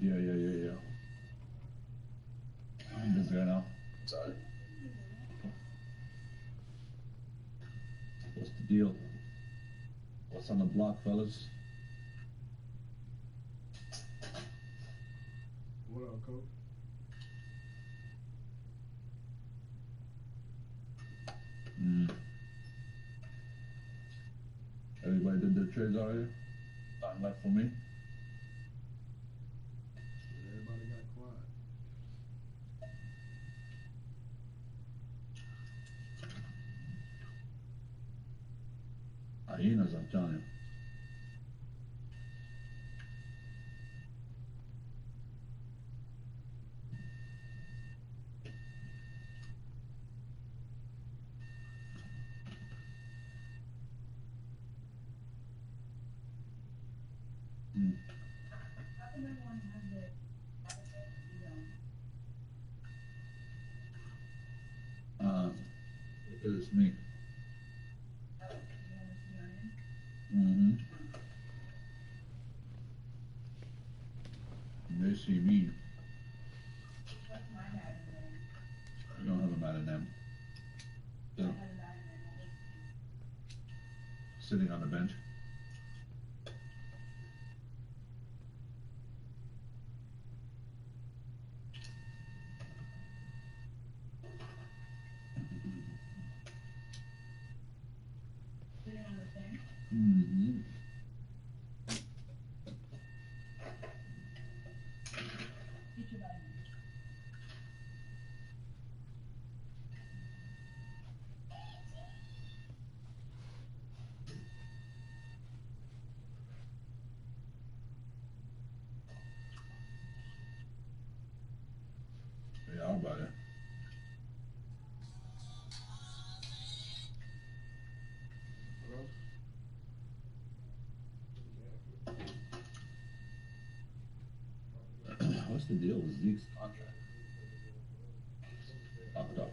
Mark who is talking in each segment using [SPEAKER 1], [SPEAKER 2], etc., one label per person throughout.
[SPEAKER 1] Yeah. I'm busy right now. Sorry. What's the deal? What's on the block, fellas?
[SPEAKER 2] What up, coach?
[SPEAKER 1] Everybody did their trades already? Nothing left for me?
[SPEAKER 2] Everybody got quiet.
[SPEAKER 1] Hyenas, I'm telling you. It's me. They see me. You don't have a Madden name. Yeah. Sitting on the bench. Yeah, how about it? What's the deal with Zeke's contract? Locked up.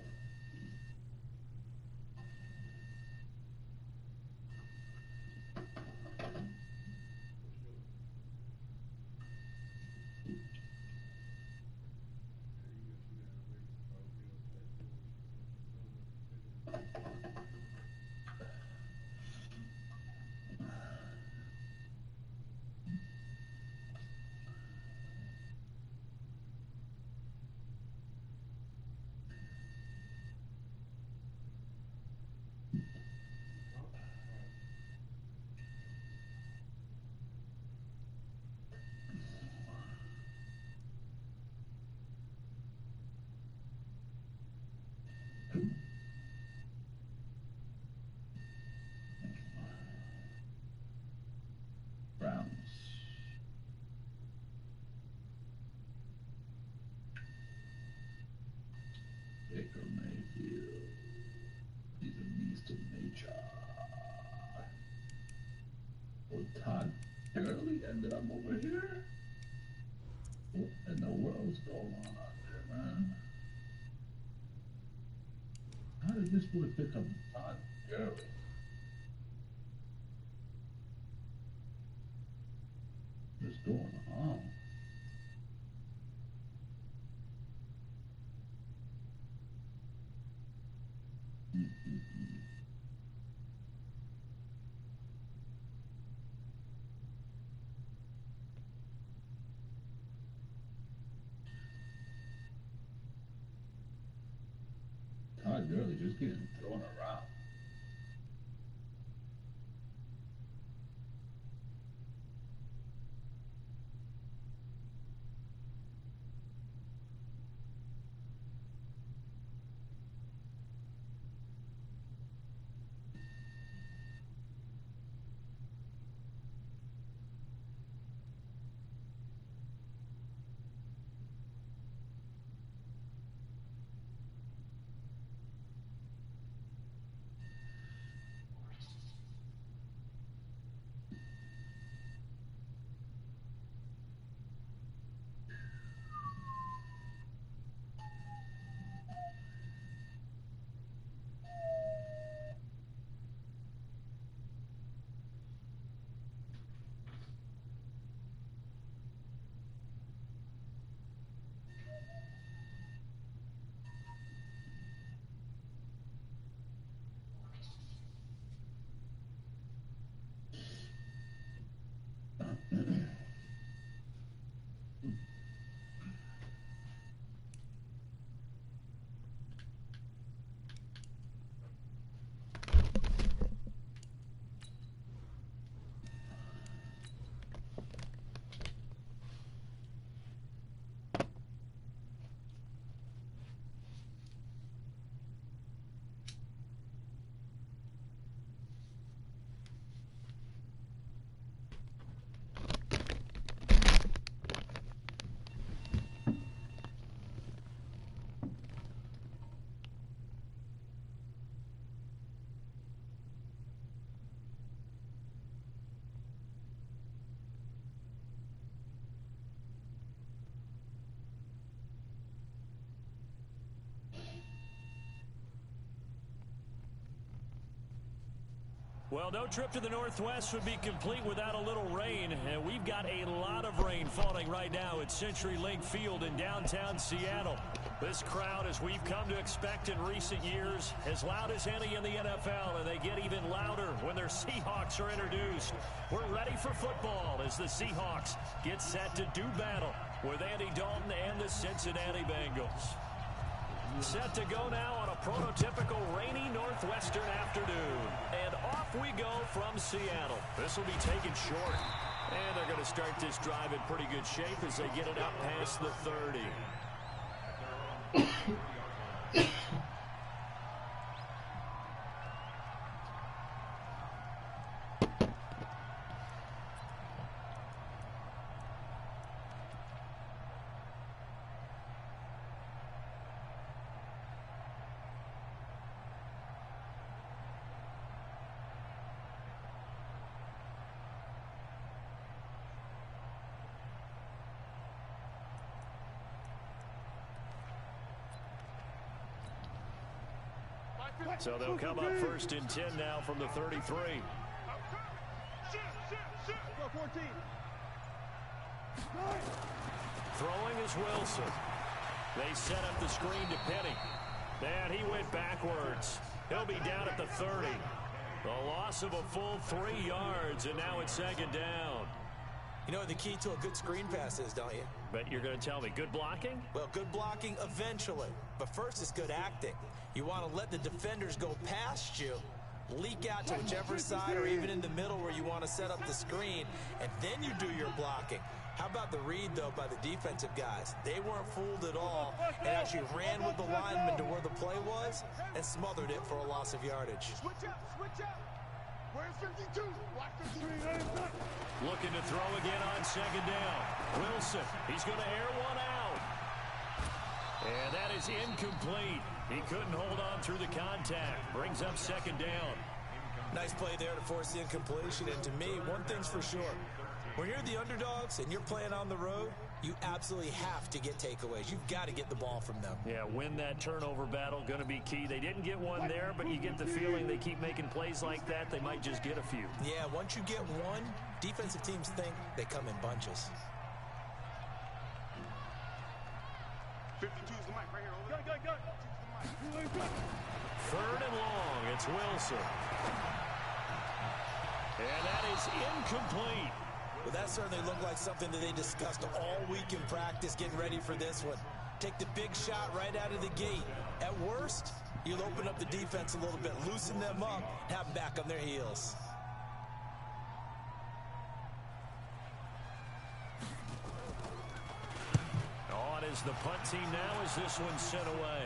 [SPEAKER 1] Browns. Baker Mayfield. He's a beast of nature. Oh, Todd Gurley ended up over here. What in the world's going on out there, man? How did this boy pick up Todd Gurley? What's going on? Todd Gurley just getting thrown around.
[SPEAKER 3] Well, no trip to the Northwest would be complete without a little rain, and we've got a lot of rain falling right now at CenturyLink Field in downtown Seattle. This crowd, as we've come to expect in recent years, as loud as any in the NFL, and they get even louder when their Seahawks are introduced. We're ready for football as the Seahawks get set to do battle with Andy Dalton and the Cincinnati Bengals. Set to go now on a prototypical rainy northwestern afternoon. And off we go from Seattle. This will be taken short. And they're going to start this drive in pretty good shape as they get it up past the 30. So they'll come up first and 10 now from the 33. Throwing is Wilson. They set up the screen to Penny. And he went backwards. He'll be down at the 30. The loss of a full 3 yards, and now it's second down.
[SPEAKER 4] You know what the key to a good screen pass is, don't you?
[SPEAKER 3] But you're going to tell me, good blocking?
[SPEAKER 4] Well, good blocking eventually. But first, it's good acting. You want to let the defenders go past you, leak out to whichever side or even in the middle where you want to set up the screen, and then you do your blocking. How about the read, though, by the defensive guys? They weren't fooled at all and actually ran with the lineman to where the play was and smothered it for a loss of yardage.
[SPEAKER 5] Switch out. Where's 52? Watch 53.
[SPEAKER 3] Looking to throw again on second down. Wilson, he's going to air one out. And that is incomplete. He couldn't hold on through the contact. Brings up second down.
[SPEAKER 4] Nice play there to force the incompletion. And to me, one thing's for sure. When you're the underdogs and you're playing on the road, you absolutely have to get takeaways. You've got to get the ball from them.
[SPEAKER 3] Yeah, win that turnover battle, going to be key. They didn't get one there, but you get the feeling they keep making plays like that, they might just get a few.
[SPEAKER 4] Yeah, once you get one, defensive teams think they come in bunches.
[SPEAKER 5] 52's the mic right here. Go.
[SPEAKER 3] 3rd and long, it's Wilson. And that is incomplete.
[SPEAKER 4] Well, that certainly looked like something that they discussed all week in practice getting ready for this one. Take the big shot right out of the gate. At worst, you'll open up the defense a little bit, loosen them up, have them back on their heels.
[SPEAKER 3] On is the punt team now as this one's sent away.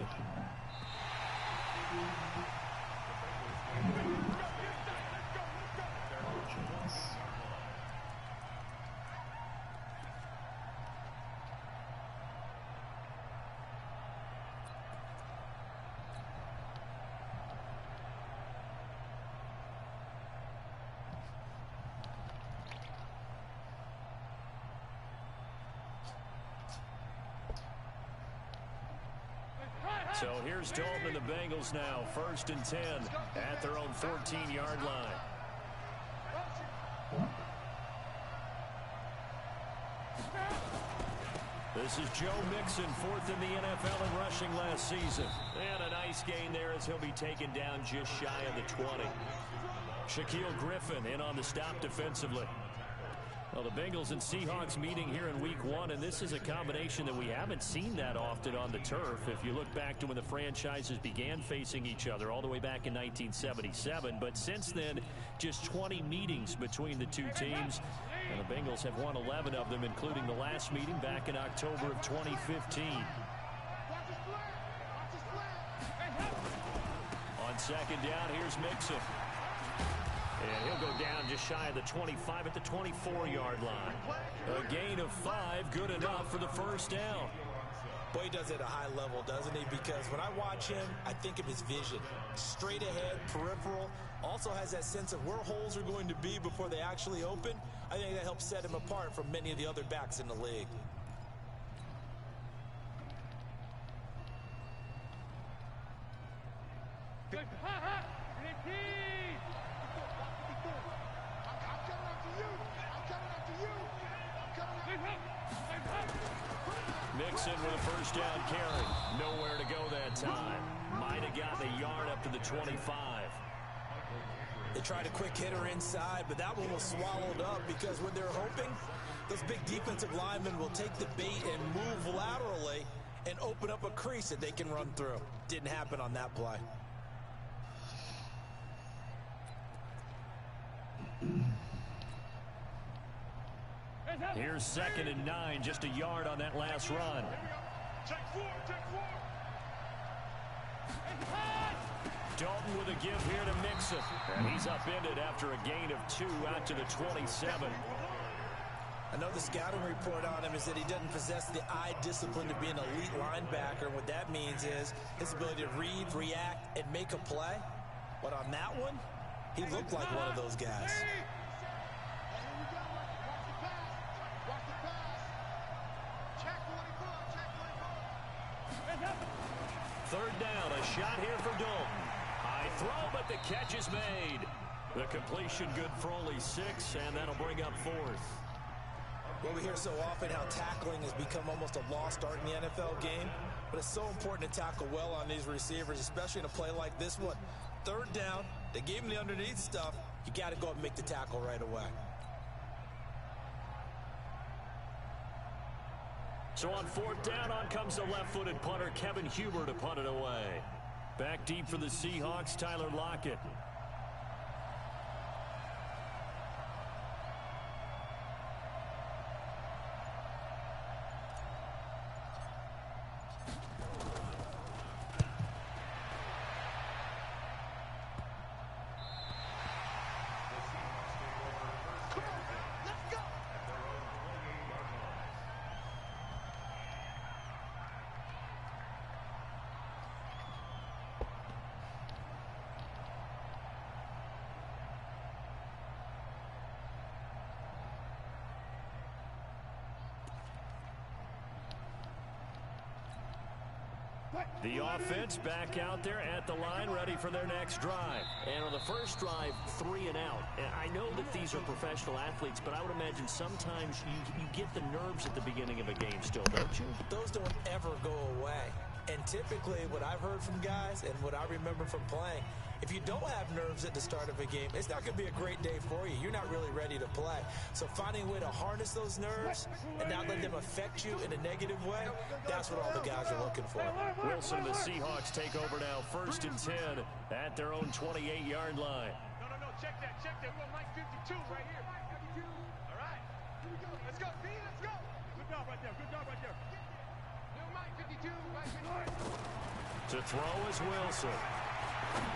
[SPEAKER 3] So here's Dalton and the Bengals now, 1st and 10 at their own 14-yard line. This is Joe Mixon, 4th in the NFL in rushing last season. And a nice gain there as he'll be taken down just shy of the 20. Shaquille Griffin in on the stop defensively. Well, the Bengals and Seahawks meeting here in Week 1, and this is a combination that we haven't seen that often on the turf. If you look back to when the franchises began facing each other all the way back in 1977, but since then, just 20 meetings between the two teams, and the Bengals have won 11 of them, including the last meeting back in October of 2015. On second down, here's Mixon. And he'll go down just shy of the 25 at the 24-yard line. A gain of 5, good enough for the first down.
[SPEAKER 4] Boy, he does it at a high level, doesn't he? Because when I watch him, I think of his vision. Straight ahead, peripheral. Also has that sense of where holes are going to be before they actually open. I think that helps set him apart from many of the other backs in the league.
[SPEAKER 3] Mixon with a first down carry. Nowhere to go that time. Might have gotten a yard up to the 25.
[SPEAKER 4] They tried a quick hitter inside, but that one was swallowed up because when they're hoping, those big defensive linemen will take the bait and move laterally and open up a crease that they can run through. Didn't happen on that play.
[SPEAKER 3] Here's 2nd and 9, just a yard on that last run.
[SPEAKER 5] Check four.
[SPEAKER 3] Dalton with a give here to Mixon. And he's upended after a gain of 2 out to the 27.
[SPEAKER 4] I know the scouting report on him is that he doesn't possess the eye discipline to be an elite linebacker. And what that means is his ability to read, react, and make a play. But on that one, he looked like one of those guys.
[SPEAKER 3] Third down, a shot here for Dalton. High throw, but the catch is made. The completion good for only 6, and that'll bring up 4th.
[SPEAKER 4] Well, we hear so often how tackling has become almost a lost art in the NFL game, but it's so important to tackle well on these receivers, especially in a play like this one. Third down, they gave him the underneath stuff. You got to go up and make the tackle right away.
[SPEAKER 3] So on 4th down, on comes the left-footed punter, Kevin Huber, to punt it away. Back deep for the Seahawks, Tyler Lockett. The offense back out there at the line, ready for their next drive. And on the first drive, 3 and out. And I know that these are professional athletes, but I would imagine sometimes you get the nerves at the beginning of a game still, don't you?
[SPEAKER 4] Those don't ever go away. And typically what I've heard from guys and what I remember from playing, if you don't have nerves at the start of a game, it's not going to be a great day for you. You're not really ready to play. So finding a way to harness those nerves and not let them affect you in a negative way, that's what all the guys are looking for.
[SPEAKER 3] Wilson and the Seahawks take over now, 1st and 10 at their own 28-yard line.
[SPEAKER 5] No, check that. We're Mike 52 right here. Mike 52. All right, here we go. Let's go, B, let's go. Good job right there. Little Mike 52, Mike 52.
[SPEAKER 3] To throw is Wilson.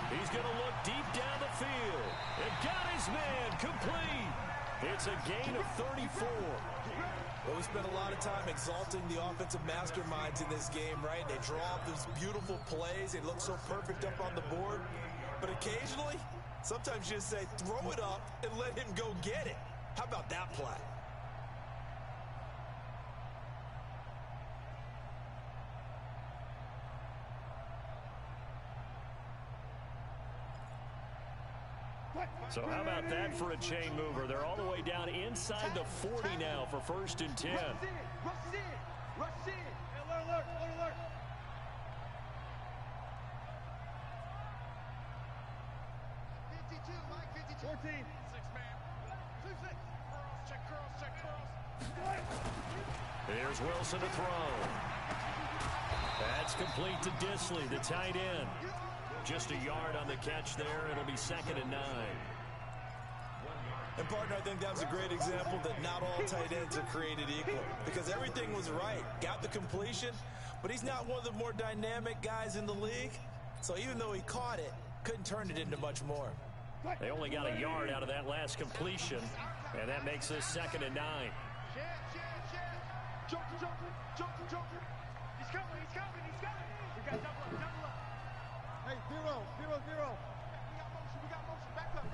[SPEAKER 3] He's going to look deep down the field. And got his man complete. It's a gain of 34.
[SPEAKER 4] Well, we spent a lot of time exalting the offensive masterminds in this game, right? They draw up these beautiful plays. They look so perfect up on the board. But occasionally, sometimes you just say, throw it up and let him go get it. How about that play?
[SPEAKER 3] So how about that for a chain mover? They're all the way down inside the 40 now for 1st and 10.
[SPEAKER 5] Rush in. Alert. 52, Mike 52. 14. 6 man. 2-6. Check curls, check curls.
[SPEAKER 3] Here's Wilson to throw. That's complete to Disley, the tight end. Just a yard on the catch there. It'll be 2nd and 9.
[SPEAKER 4] And, partner, I think that was a great example that not all tight ends are created equal, because everything was right. Got the completion, but he's not one of the more dynamic guys in the league. So even though he caught it, couldn't turn it into much more.
[SPEAKER 3] They only got a yard out of that last completion, and that makes this 2nd and 9.
[SPEAKER 5] Joker, Joker, Joker, Joker. He's coming, he's coming, he's coming. We got double up. Hey, 0, 0, 0. We got motion, back up.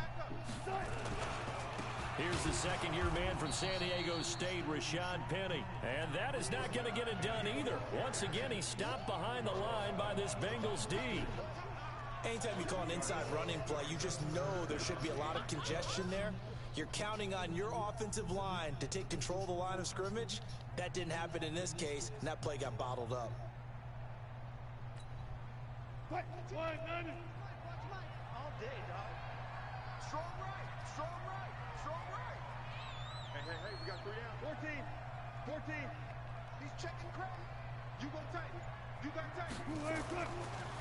[SPEAKER 3] Here's the second-year man from San Diego State, Rashad Penny. And that is not going to get it done either. Once again, he's stopped behind the line by this Bengals D.
[SPEAKER 4] Anytime you call an inside running play, you just know there should be a lot of congestion there. You're counting on your offensive line to take control of the line of scrimmage. That didn't happen in this case, and that play got bottled up.
[SPEAKER 5] All day, dog. Strong right, strong right, strong right. Hey, we got 3 out. 14. He's checking crowd. You go tight. You got tight.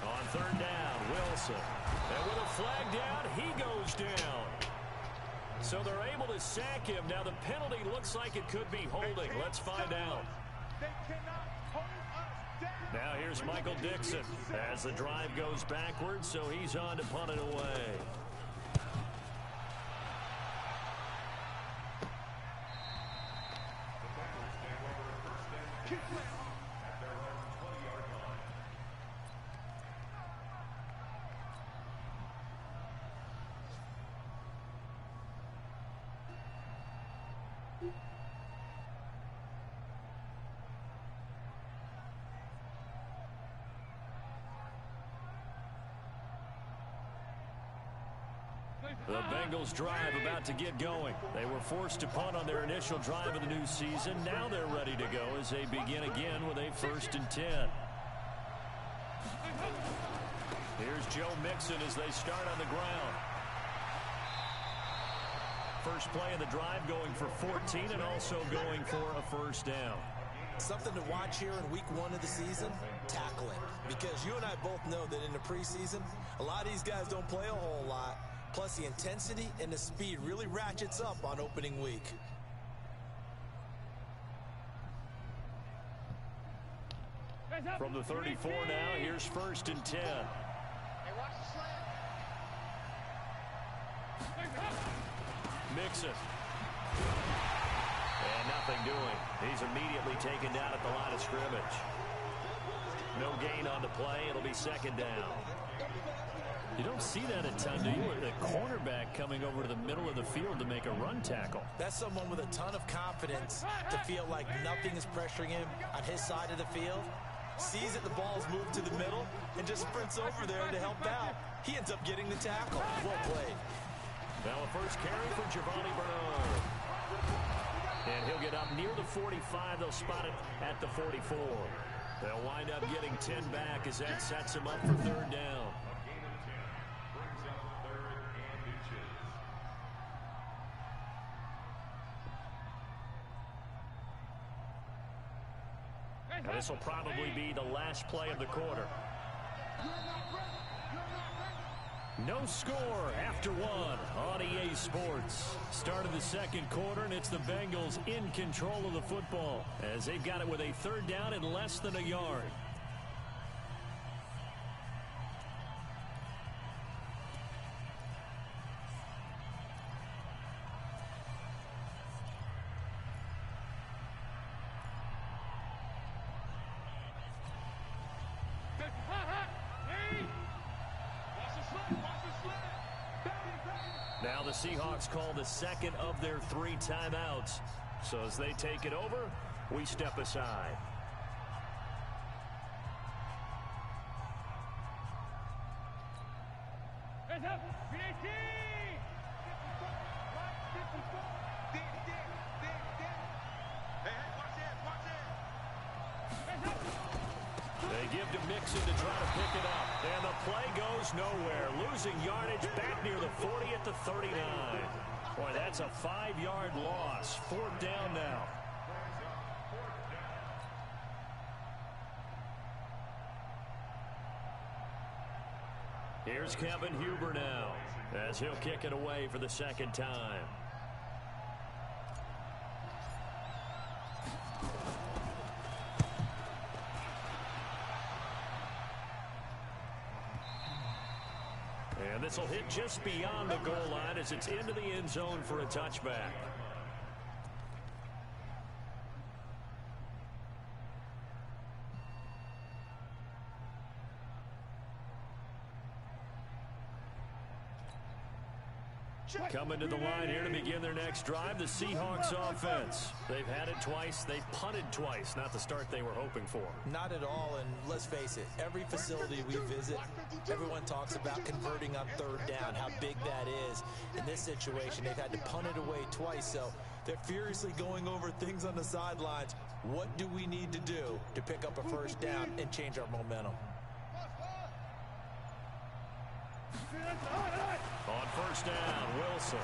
[SPEAKER 3] On 3rd down, Wilson. And with a flag down, he goes down. So they're able to sack him. Now the penalty looks like it could be holding. Let's find out.
[SPEAKER 5] They cannot hold us down.
[SPEAKER 3] Now here's Michael Dixon as the drive goes backwards, so he's on to punt it away. The Bengals drive about to get going. They were forced to punt on their initial drive of the new season. Now they're ready to go as they begin again with a 1st and 10. Here's Joe Mixon as they start on the ground. First play of the drive going for 14 and also going for a 1st down.
[SPEAKER 4] Something to watch here in week 1 of the season, tackling. Because you and I both know that in the preseason, a lot of these guys don't play a whole lot. Plus, the intensity and the speed really ratchets up on opening week.
[SPEAKER 3] From the 34 now, here's 1st and 10.
[SPEAKER 5] Hey, watch the slant.
[SPEAKER 3] Mixon. And nothing doing. He's immediately taken down at the line of scrimmage. No gain on the play. It'll be 2nd down. You don't see that a ton, do you? The cornerback coming over to the middle of the field to make a run tackle.
[SPEAKER 4] That's someone with a ton of confidence to feel like nothing is pressuring him on his side of the field. Sees that the ball's moved to the middle and just sprints over there to help out. He ends up getting the tackle. Well played.
[SPEAKER 3] Now a first carry for Giovanni Bernard. And he'll get up near the 45. They'll spot it at the 44. They'll wind up getting 10 back as that sets him up for 3rd down. Now this will probably be the last play of the quarter. No score after 1 on EA Sports. Start of the 2nd quarter, and it's the Bengals in control of the football as they've got it with a 3rd down and less than a yard. Now the Seahawks call the 2nd of their 3 timeouts. So as they take it over, we step aside.
[SPEAKER 5] Hands up!
[SPEAKER 3] They give to Mixon to try to pick it up. And the play goes nowhere. Losing yardage back near the 40 at the 39. Boy, that's a 5-yard loss. 4th down now. Here's Kevin Huber now, as he'll kick it away for the 2nd time. And this will hit just beyond the goal line as it's into the end zone for a touchback. Coming to the line here to begin their next drive, the Seahawks offense. They've had it twice. They've punted twice. Not the start they were hoping for.
[SPEAKER 4] Not at all, and let's face it, every facility we visit, everyone talks about converting on 3rd down, how big that is. In this situation, they've had to punt it away twice, so they're furiously going over things on the sidelines. What do we need to do to pick up a 1st down and change our momentum?
[SPEAKER 3] On 1st down, Wilson.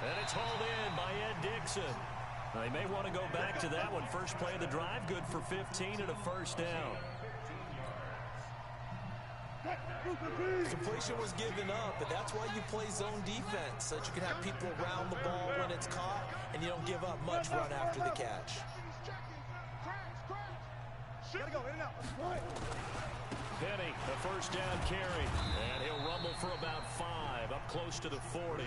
[SPEAKER 3] And it's hauled in by Ed Dixon. Now, they may want to go back to that one. First play of the drive, good for 15 and a 1st down.
[SPEAKER 4] Completion was given up, but that's why you play zone defense, so that you can have people around the ball when it's caught, and you don't give up much run after the catch.
[SPEAKER 5] Gotta go, in and out.
[SPEAKER 3] Penny, the 1st down carry. And he'll rumble for about 5, up close to the 40.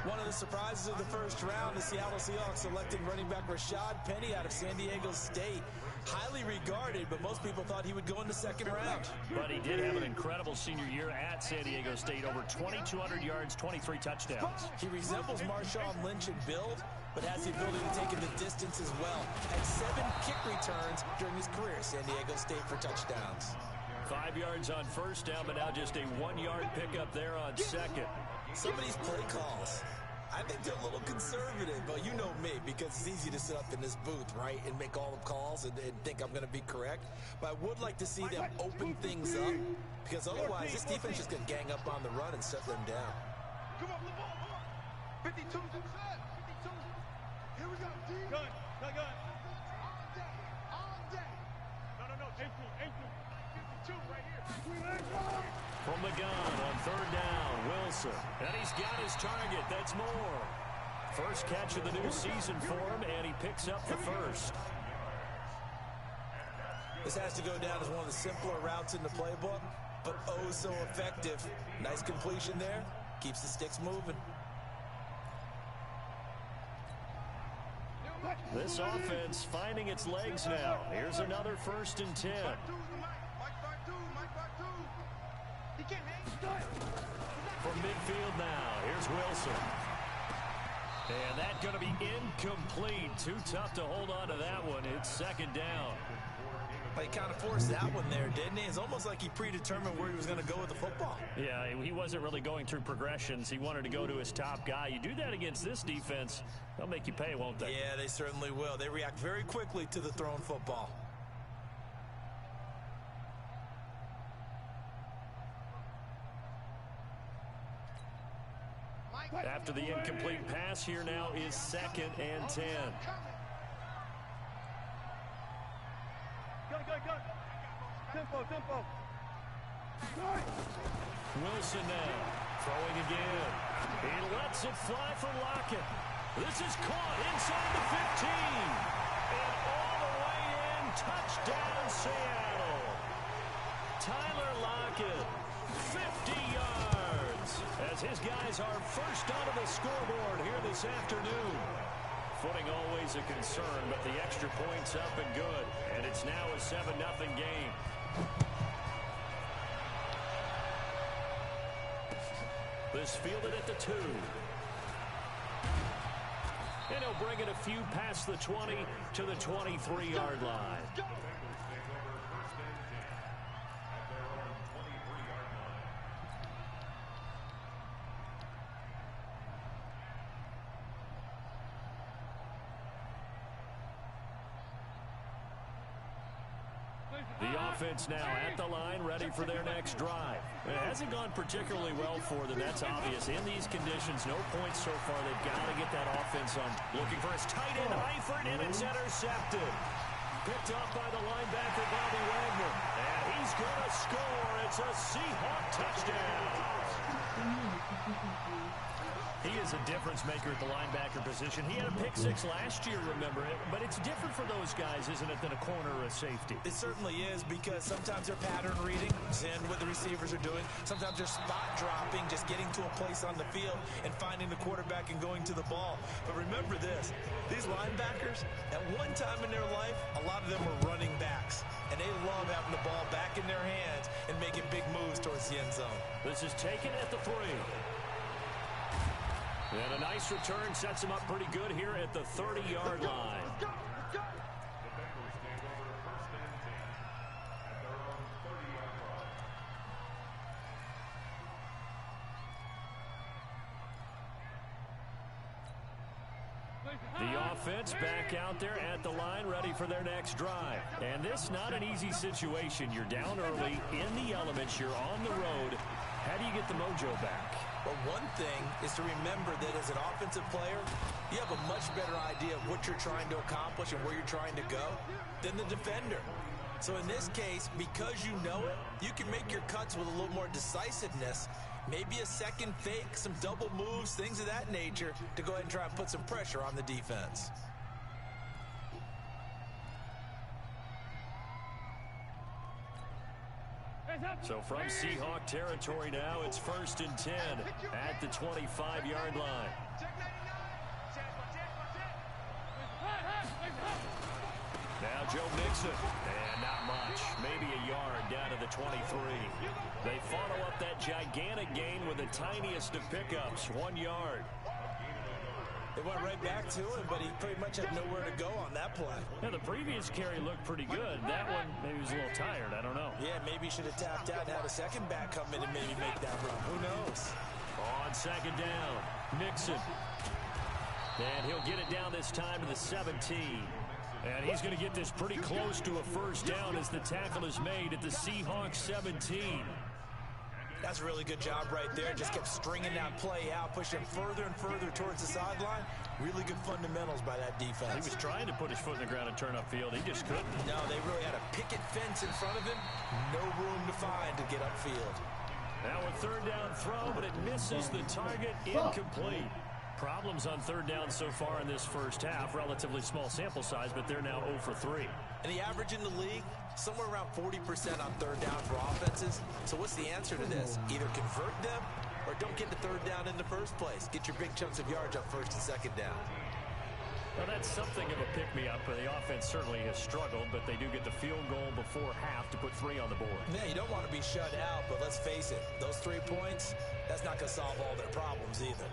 [SPEAKER 4] One of the surprises of the 1st round, the Seattle Seahawks selecting running back Rashad Penny out of San Diego State. Highly regarded, but most people thought he would go in the 2nd round.
[SPEAKER 3] But he did have an incredible senior year at San Diego State. Over 2,200 yards, 23 touchdowns.
[SPEAKER 4] He resembles Marshawn Lynch in build, but has the ability to take him the distance as well. Had 7 kick returns during his career at San Diego State for touchdowns.
[SPEAKER 3] 5 yards on 1st down, but now just a 1-yard pickup there on 2nd.
[SPEAKER 4] Some of these play calls, I think they're a little conservative, but you know me, because it's easy to sit up in this booth, right, and make all the calls and think I'm going to be correct. But I would like to see them open things up, because otherwise this defense is going to gang up on the run and shut them down.
[SPEAKER 5] Come on, Lamar. 52's inside. 52. Here we go. Gun. All day. All day. No. April. 52 right here.
[SPEAKER 3] From the gun on 3rd down, Wilson. And he's got his target. That's Moore. First catch of the new season for him, and he picks up the 1st.
[SPEAKER 4] This has to go down as one of the simpler routes in the playbook, but oh so effective. Nice completion there. Keeps the sticks moving.
[SPEAKER 3] This offense finding its legs now. Here's another 1st and 10. From midfield now, here's Wilson. And that's going to be incomplete. Too tough to hold on to that one. It's 2nd down.
[SPEAKER 4] He kind of forced that one there, didn't he? It's almost like he predetermined where he was going to go with the football.
[SPEAKER 3] Yeah, he wasn't really going through progressions. He wanted to go to his top guy. You do that against this defense, they'll make you pay, won't they?
[SPEAKER 4] Yeah, they certainly will. They react very quickly to the thrown football.
[SPEAKER 3] After the incomplete pass, here now is 2nd and 10.
[SPEAKER 5] Go. Tempo.
[SPEAKER 3] Wilson now, throwing again. He lets it fly for Lockett. This is caught inside the 15. And all the way in, touchdown Seattle. Tyler Lockett, 50 yards, as his guys are first onto the scoreboard here this afternoon. Footing always a concern, but the extra point's up and good. And it's now a 7-0 game. This fielded at the 2. And he'll bring it a few past the 20 to the 23-yard line. The offense now at the line, ready for their next drive. It hasn't gone particularly well for them, that's obvious. In these conditions, no points so far. They've got to get that offense on. Looking for his tight end, Eifert, and it's intercepted. Picked off by the linebacker, Bobby Wagner. And he's going to score. It's a Seahawk touchdown. He is a difference maker at the linebacker position. He had a pick six last year, remember it. But it's different for those guys, isn't it, than a corner or a safety?
[SPEAKER 4] It certainly is, because sometimes they're pattern reading, seeing what the receivers are doing. Sometimes they're spot dropping, just getting to a place on the field and finding the quarterback and going to the ball. But remember this, these linebackers, at one time in their life, a lot of them were running backs. And they love having the ball back in their hands and making big moves towards the end zone.
[SPEAKER 3] This is taken at the 3. And a nice return sets him up pretty good here at the 30-yard line. The offense back out there at the line, ready for their next drive. And this not an easy situation. You're down early, in the elements, you're on the road. How do you get the mojo back?
[SPEAKER 4] Well, one thing is to remember that as an offensive player, you have a much better idea of what you're trying to accomplish and where you're trying to go than the defender. So in this case, because you know it, you can make your cuts with a little more decisiveness, maybe a second fake, some double moves, things of that nature, to go ahead and try and put some pressure on the defense.
[SPEAKER 3] So from Seahawk territory now, it's 1st and 10 at the 25-yard line. Now Joe Mixon, and not much, maybe a yard down to the 23. They follow up that gigantic gain with the tiniest of pickups, 1 yard.
[SPEAKER 4] They went right back to him, but he pretty much had nowhere to go on that play.
[SPEAKER 3] Yeah, the previous carry looked pretty good. That one, maybe he was a little tired. I don't know.
[SPEAKER 4] Yeah, maybe he should have tapped out and had a second back come in and maybe make that run. Who knows?
[SPEAKER 3] On 2nd down, Mixon. And he'll get it down this time to the 17. And he's going to get this pretty close to a first down as the tackle is made at the Seahawks 17.
[SPEAKER 4] That's a really good job right there. Just kept stringing that play out, pushing further and further towards the sideline. Really good fundamentals by that defense.
[SPEAKER 3] He was trying to put his foot in the ground and turn upfield. He just couldn't.
[SPEAKER 4] No, they really had a picket fence in front of him. No room to find to get upfield.
[SPEAKER 3] Now a 3rd down throw, but it misses the target. Incomplete. Problems on 3rd down so far in this first half. Relatively small sample size, but they're now 0 for 3.
[SPEAKER 4] And the average in the league, somewhere around 40% on 3rd down for offenses. So what's the answer to this? Either convert them or don't get the 3rd down in the first place. Get your big chunks of yards up 1st and 2nd down.
[SPEAKER 3] Well, that's something of a pick-me-up. The offense certainly has struggled, but they do get the field goal before half to put 3 on the board.
[SPEAKER 4] Yeah, you don't want to be shut out, but let's face it, those 3 points, that's not going to solve all their problems either.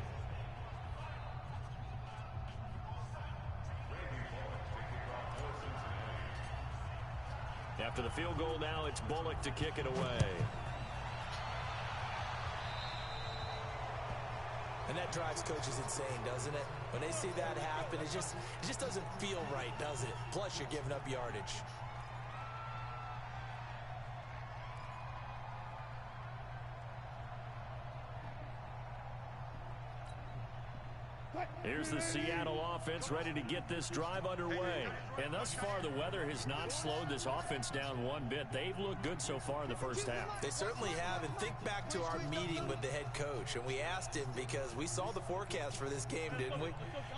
[SPEAKER 3] After the field goal now, it's Bullock to kick it away.
[SPEAKER 4] And that drives coaches insane, doesn't it? When they see that happen, it just doesn't feel right, does it? Plus, you're giving up yardage.
[SPEAKER 3] Here's the Seattle offense ready to get this drive underway. And thus far, the weather has not slowed this offense down one bit. They've looked good so far in the first half.
[SPEAKER 4] They certainly have. And think back to our meeting with the head coach. And we asked him, because we saw the forecast for this game, didn't we?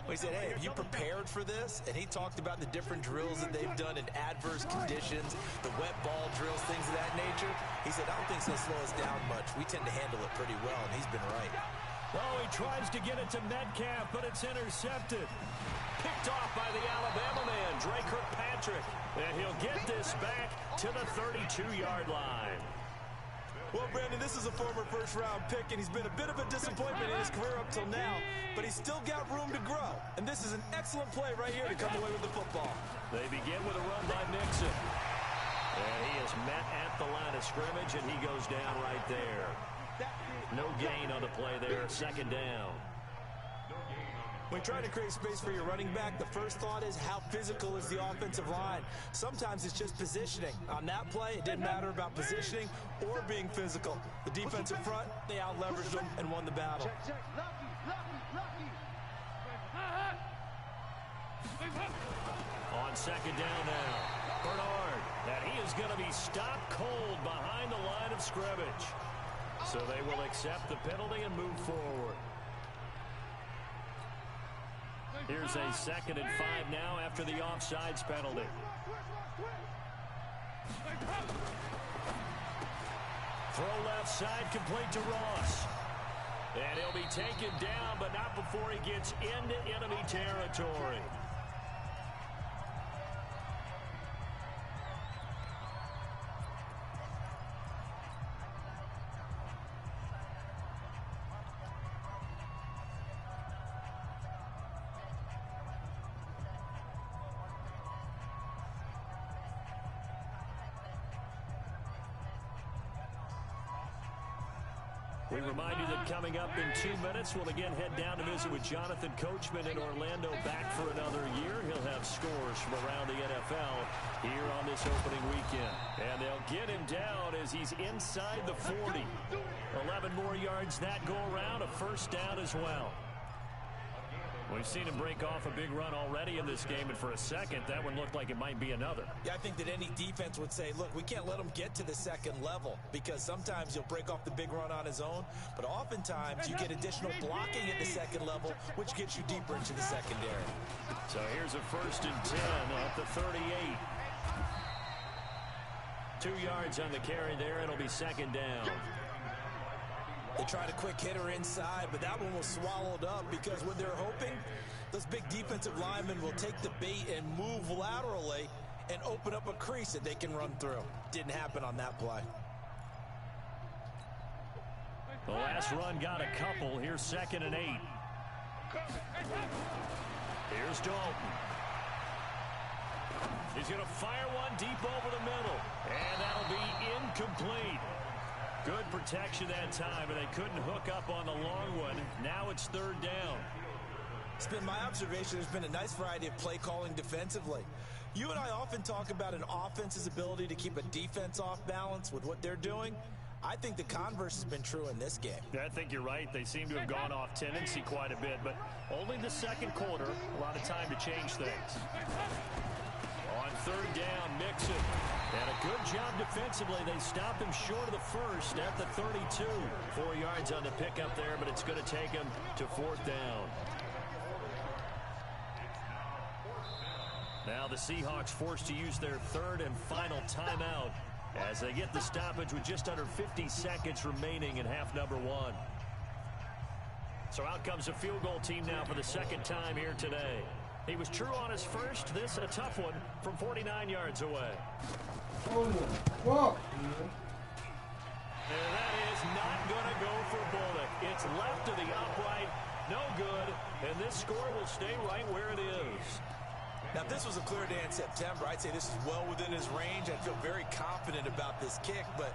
[SPEAKER 4] We said, hey, have you prepared for this? And he talked about the different drills that they've done in adverse conditions, the wet ball drills, things of that nature. He said, I don't think it's going to slow us down much. We tend to handle it pretty well, and he's been right.
[SPEAKER 3] Oh, he tries to get it to Metcalf, but it's intercepted. Picked off by the Alabama man, Dre Kirkpatrick. And he'll get this back to the 32-yard line.
[SPEAKER 4] Well, Brandon, this is a former first-round pick, and he's been a bit of a disappointment in his career up till now, but he's still got room to grow. And this is an excellent play right here to come away with the football.
[SPEAKER 3] They begin with a run by Mixon. And he is met at the line of scrimmage, and he goes down right there. No gain on the play there, 2nd down.
[SPEAKER 4] When trying to create space for your running back, the first thought is how physical is the offensive line. Sometimes it's just positioning. On that play, it didn't matter about positioning or being physical. The defensive front, they out-leveraged them and won the battle.
[SPEAKER 3] On second down now, Bernard, and he is going to be stopped cold behind the line of scrimmage. So they will accept the penalty and move forward. Here's a 2nd and 5 now after the offsides penalty. Throw left side complete to Ross. And he'll be taken down, but not before he gets into enemy territory. We remind you that coming up in 2 minutes, we'll again head down to visit with Jonathan Coachman in Orlando, back for another year. He'll have scores from around the NFL here on this opening weekend. And they'll get him down as he's inside the 40. 11 more yards that go around, a first down as well. We've seen him break off a big run already in this game, and for a second, that one looked like it might be another.
[SPEAKER 4] Yeah, I think that any defense would say, look, we can't let him get to the second level, because sometimes he'll break off the big run on his own, but oftentimes you get additional blocking at the second level, which gets you deeper into the secondary.
[SPEAKER 3] So here's a 1st and 10 at the 38. 2 yards on the carry there. It'll be 2nd down.
[SPEAKER 4] They tried a quick hitter inside, but that one was swallowed up because what they're hoping, those big defensive linemen will take the bait and move laterally and open up a crease that they can run through. Didn't happen on that play.
[SPEAKER 3] The last run got a couple. Here's 2nd and 8. Here's Dalton. He's going to fire one deep over the middle, and that'll be incomplete. Good protection that time, and they couldn't hook up on the long one. Now it's 3rd down.
[SPEAKER 4] It's been my observation there's been a nice variety of play calling defensively. You and I often talk about an offense's ability to keep a defense off balance with what they're doing. I think the converse has been true in this game.
[SPEAKER 3] Yeah, I think you're right. They seem to have gone off tendency quite a bit, but only the second quarter, a lot of time to change things. On 3rd down, Mixon. And a good job defensively. They stopped him short of the first at the 32. 4 yards on the pickup there, but it's going to take him to 4th down. Now the Seahawks forced to use their 3rd and final timeout as they get the stoppage with just under 50 seconds remaining in half number 1. So out comes a field goal team now for the 2nd time here today. He was true on his first. This a tough one from 49 yards away.
[SPEAKER 2] Oh, fuck, man.
[SPEAKER 3] And that is not going to go for Bullock. It's left to the upright. No good. And this score will stay right where it is.
[SPEAKER 4] Now, if this was a clear day in September, I'd say this is well within his range. I feel very confident about this kick, but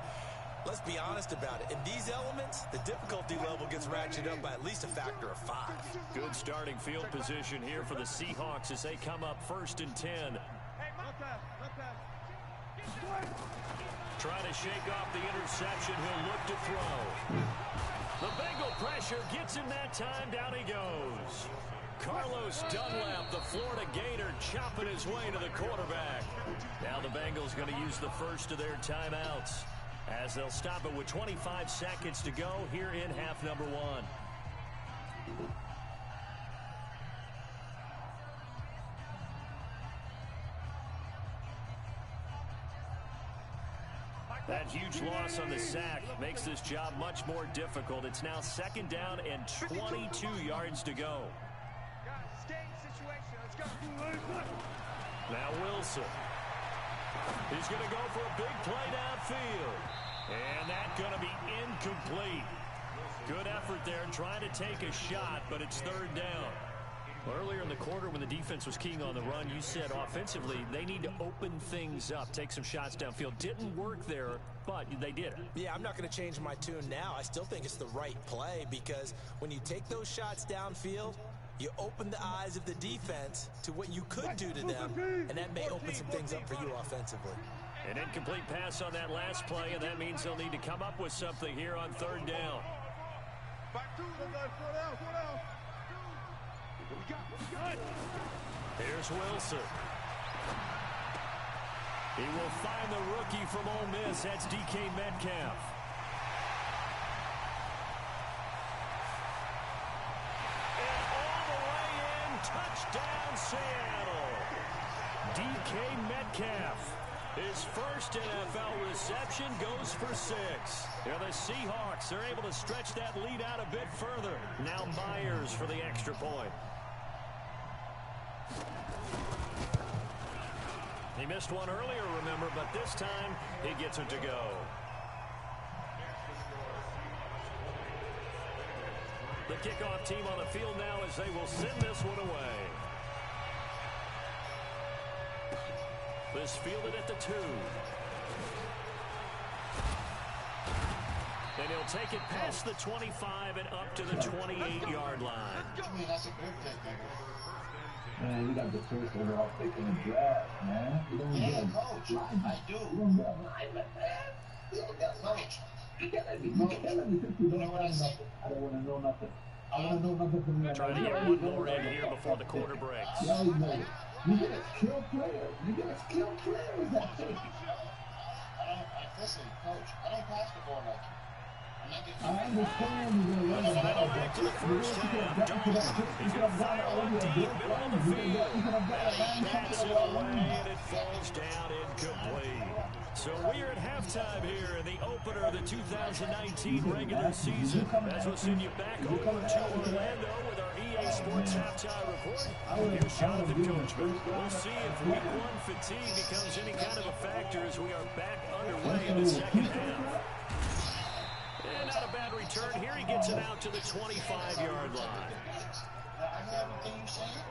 [SPEAKER 4] let's be honest about it. In these elements, the difficulty level gets ratcheted up by at least a factor of 5.
[SPEAKER 3] Good starting field position here for the Seahawks as they come up 1st and 10. Trying to shake off the interception. He'll look to throw. The Bengal pressure gets him that time. Down he goes. Carlos Dunlap, the Florida Gator, chopping his way to the quarterback. Now the Bengals going to use the first of their timeouts as they'll stop it with 25 seconds to go here in half number 1. That huge loss on the sack makes this job much more difficult. It's now 2nd down and 22 yards to go. Now Wilson. He's going to go for a big play downfield. And that's going to be incomplete. Good effort there trying to take a shot, but it's 3rd down. Earlier in the quarter when the defense was keying on the run, you said offensively they need to open things up, take some shots downfield. Didn't work there, but they did it.
[SPEAKER 4] Yeah, I'm not going to change my tune now. I still think it's the right play because when you take those shots downfield, You open the eyes of the defense to what you could do to them, and that may open some things up for you offensively.
[SPEAKER 3] An incomplete pass on that last play, and that means they'll need to come up with something here on third down. Here's Wilson. He will find the rookie from Ole Miss. That's DK Metcalf. And all the way in, touchdown Seattle. DK Metcalf. His first NFL reception goes for 6. The Seahawks are able to stretch that lead out a bit further. Now Myers for the extra point. He missed one earlier, remember, but this time he gets it to go. The kickoff team on the field now as they will send this one away. This fielded at the 2. And he'll take it past the 25 and up to the 28-yard line.
[SPEAKER 1] Man, we got the first overall pick in the draft, man. We don't get coach. I do. We don't get alignment, man. We don't get coach. You can't let me think you don't know nothing. I don't want to know nothing. I want to know nothing from you.
[SPEAKER 3] Trying to get one more in here before the quarter breaks.
[SPEAKER 1] You get a skilled player. You get a skilled player with that thing.
[SPEAKER 2] Listen, coach, I don't pass the ball like you.
[SPEAKER 1] I understand you're going to run the ball back to the first half.
[SPEAKER 3] He's going to fire one deep, middle of the field. Bats it away, and it falls down incomplete. So we're at halftime here in the opener of the 2019 regular season. As we'll send you back over to Orlando with our EA Sports halftime report. Here's Jonathan Coachman. We'll see if week 1 fatigue becomes any kind of a factor as we are back underway in the second half. And not a bad return here. He gets it out to the 25-yard line.
[SPEAKER 2] I hear everything you're saying,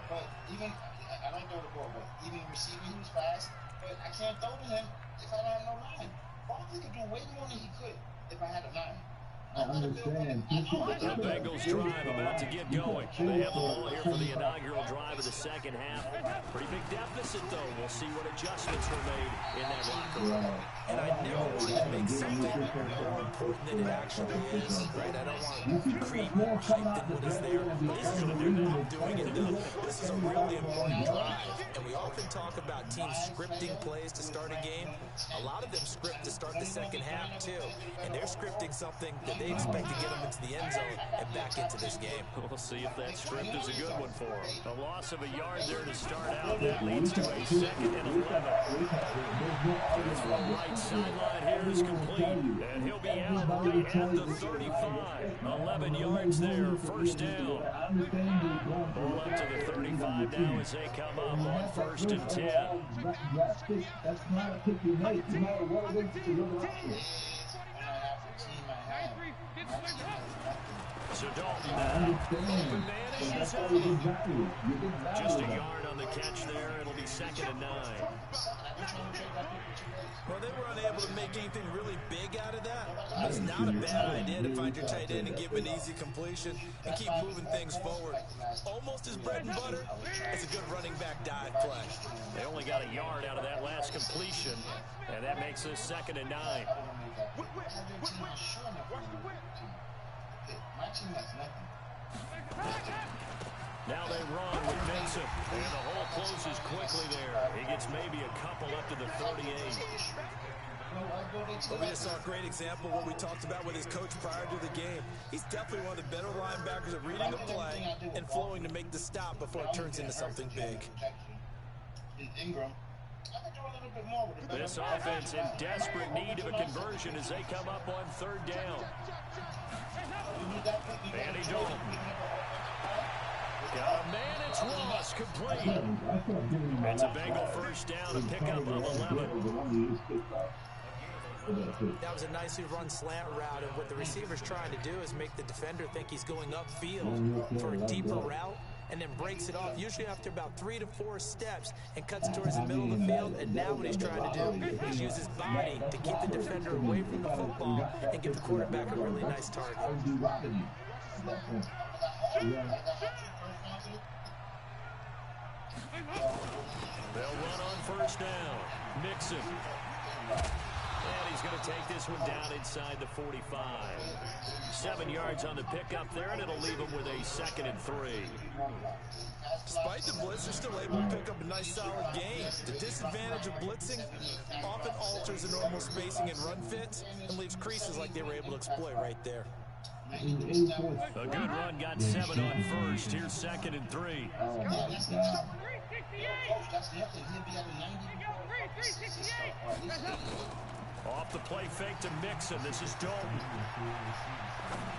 [SPEAKER 2] but even, I don't throw the ball, but even receiving, he's fast, but I can't throw to him if I don't have no line. Barkley could do way more than he could if I had a line.
[SPEAKER 1] I understand.
[SPEAKER 3] The Bengals drive about to get going. They have the ball here for the inaugural drive of the second half. Pretty big deficit, though. We'll see what adjustments were made in that locker room.
[SPEAKER 4] And I never want to make something more important than it actually is, right? I don't want to create more hype than what is there. This is what they're doing it, though. This is a really important drive. And we often talk about teams scripting plays to start a game. A lot of them script to start the second half, too. And they're scripting something that they expect to get them into the end zone and back into this game.
[SPEAKER 3] We'll see if that script is a good one for them. A loss of a yard there to start out. That leads to a 2nd and 11. This one right sideline here is complete. And he'll be out right at the 35. 11 yards there, first down. Ball up to the 35 now as they come up on 1st and 10.
[SPEAKER 1] That's not a pick you make. No matter what it is, it's a good option.
[SPEAKER 3] So Dalton, open man, and he's out. Just a yard on the catch there. It'll be 2nd and 9.
[SPEAKER 4] Well, they were unable to make anything really big out of that. It's not a bad idea to find your tight end and give him an easy completion and keep moving things forward. Almost his bread and butter. It's a good running back dive play.
[SPEAKER 3] They only got a yard out of that last completion, and that makes this 2nd and 9. Now they run with Vincent, and the hole closes quickly there. He gets maybe a couple up to the 38.
[SPEAKER 4] Well, we just saw a great example of what we talked about with his coach prior to the game. He's definitely one of the better linebackers at reading the play and flowing to make the stop before it turns into something big.
[SPEAKER 3] This offense in desperate need of a conversion as they come up on 3rd down. Andy Dalton. Got a man, it's lost, complete. It's a Bengal first down, a pickup of 11.
[SPEAKER 4] That was a nicely run slant route, and what the receiver's trying to do is make the defender think he's going upfield for a deeper route, and then breaks it off, usually after about 3 to 4 steps, and cuts towards the middle of the field. And now what he's trying to do is use his body to keep the defender away from the football and give the quarterback a really nice target.
[SPEAKER 3] They'll run on first down. Mixon. And he's going to take this one down inside the 45. 7 yards on the pickup there, and it'll leave him with a 2nd and 3.
[SPEAKER 4] Despite the blitz, they're still able to pick up a nice solid gain. The disadvantage of blitzing often alters the normal spacing and run fits and leaves creases like they were able to exploit right there.
[SPEAKER 3] A good run, got 7 on first. Here's 2nd and 3. Off the play fake to Mixon. This is Dalton.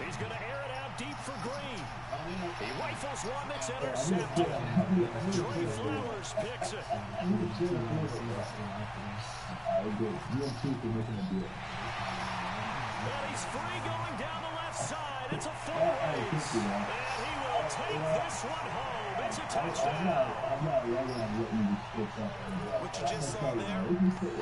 [SPEAKER 3] He's going to air it out deep for Green. He rifles one that's intercepted. Trey Flowers picks it. And he's free going down the left side. It's a full race. And he will take this one home. It's a touchdown.
[SPEAKER 4] What you just saw there,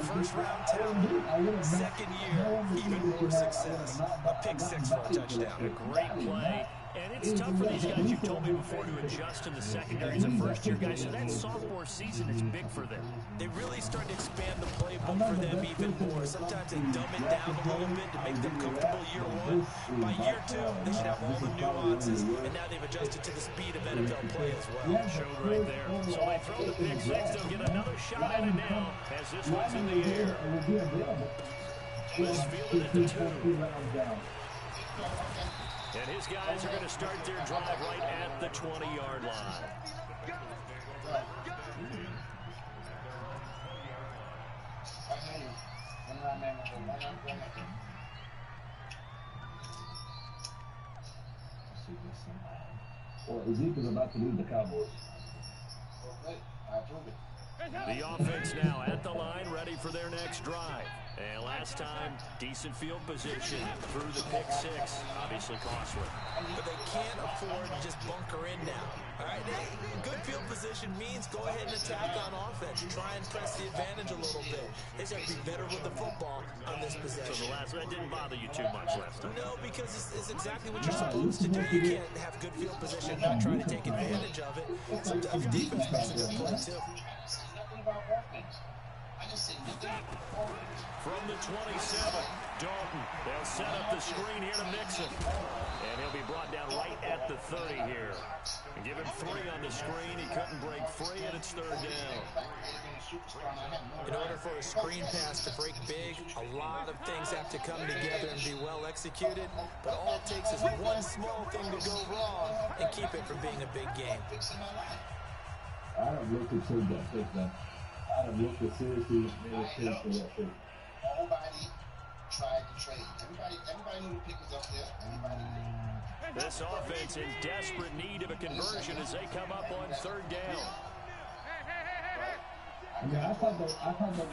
[SPEAKER 4] first round talent, second year, even more success. A pick six for a touchdown.
[SPEAKER 3] A great play. And it's tough for these guys, you've told me before, to adjust in the secondary as a first-year guy, so that sophomore season is big for them.
[SPEAKER 4] They really start to expand the playbook for them even more. Sometimes they dumb it down a little bit to make them comfortable year one. By year two, they should have all the nuances, and now they've adjusted to the speed of NFL play as well.
[SPEAKER 3] Showed right there. So they throw the pick six, they'll get another shot at it now as this one's in the air. West fielded at the 2. And his guys are going to start their drive right at the 20-yard line.
[SPEAKER 1] Well, Ezekiel's about to leave the Cowboys.
[SPEAKER 3] The offense now at the line, ready for their next drive. And last time, decent field position through the pick six. Obviously costly.
[SPEAKER 4] But they can't afford to just bunker in now. All right, good field position means go ahead and attack on offense. Try and press the advantage a little bit. They just have to be better with the football on this possession.
[SPEAKER 3] So that didn't bother you too much last time?
[SPEAKER 4] No, because it's exactly what you're supposed to do. You can't have good field position and not try to take advantage of it. Sometimes defense makes a good play, too.
[SPEAKER 3] From the 27, Dalton. They'll set up the screen here to Mixon. And he'll be brought down right at the 30 here. And give him 3 on the screen. He couldn't break free, and it's 3rd down.
[SPEAKER 4] In order for a screen pass to break big, a lot of things have to come together and be well executed. But all it takes is one small thing to go wrong and keep it from being a big game.
[SPEAKER 1] I don't look at that. I don't look at seriously.
[SPEAKER 2] Nobody tried to trade. Everybody knew the pick was up there. Everybody knew.
[SPEAKER 3] This offense in desperate need of a conversion as they come up on 3rd down.
[SPEAKER 1] I mean, I thought that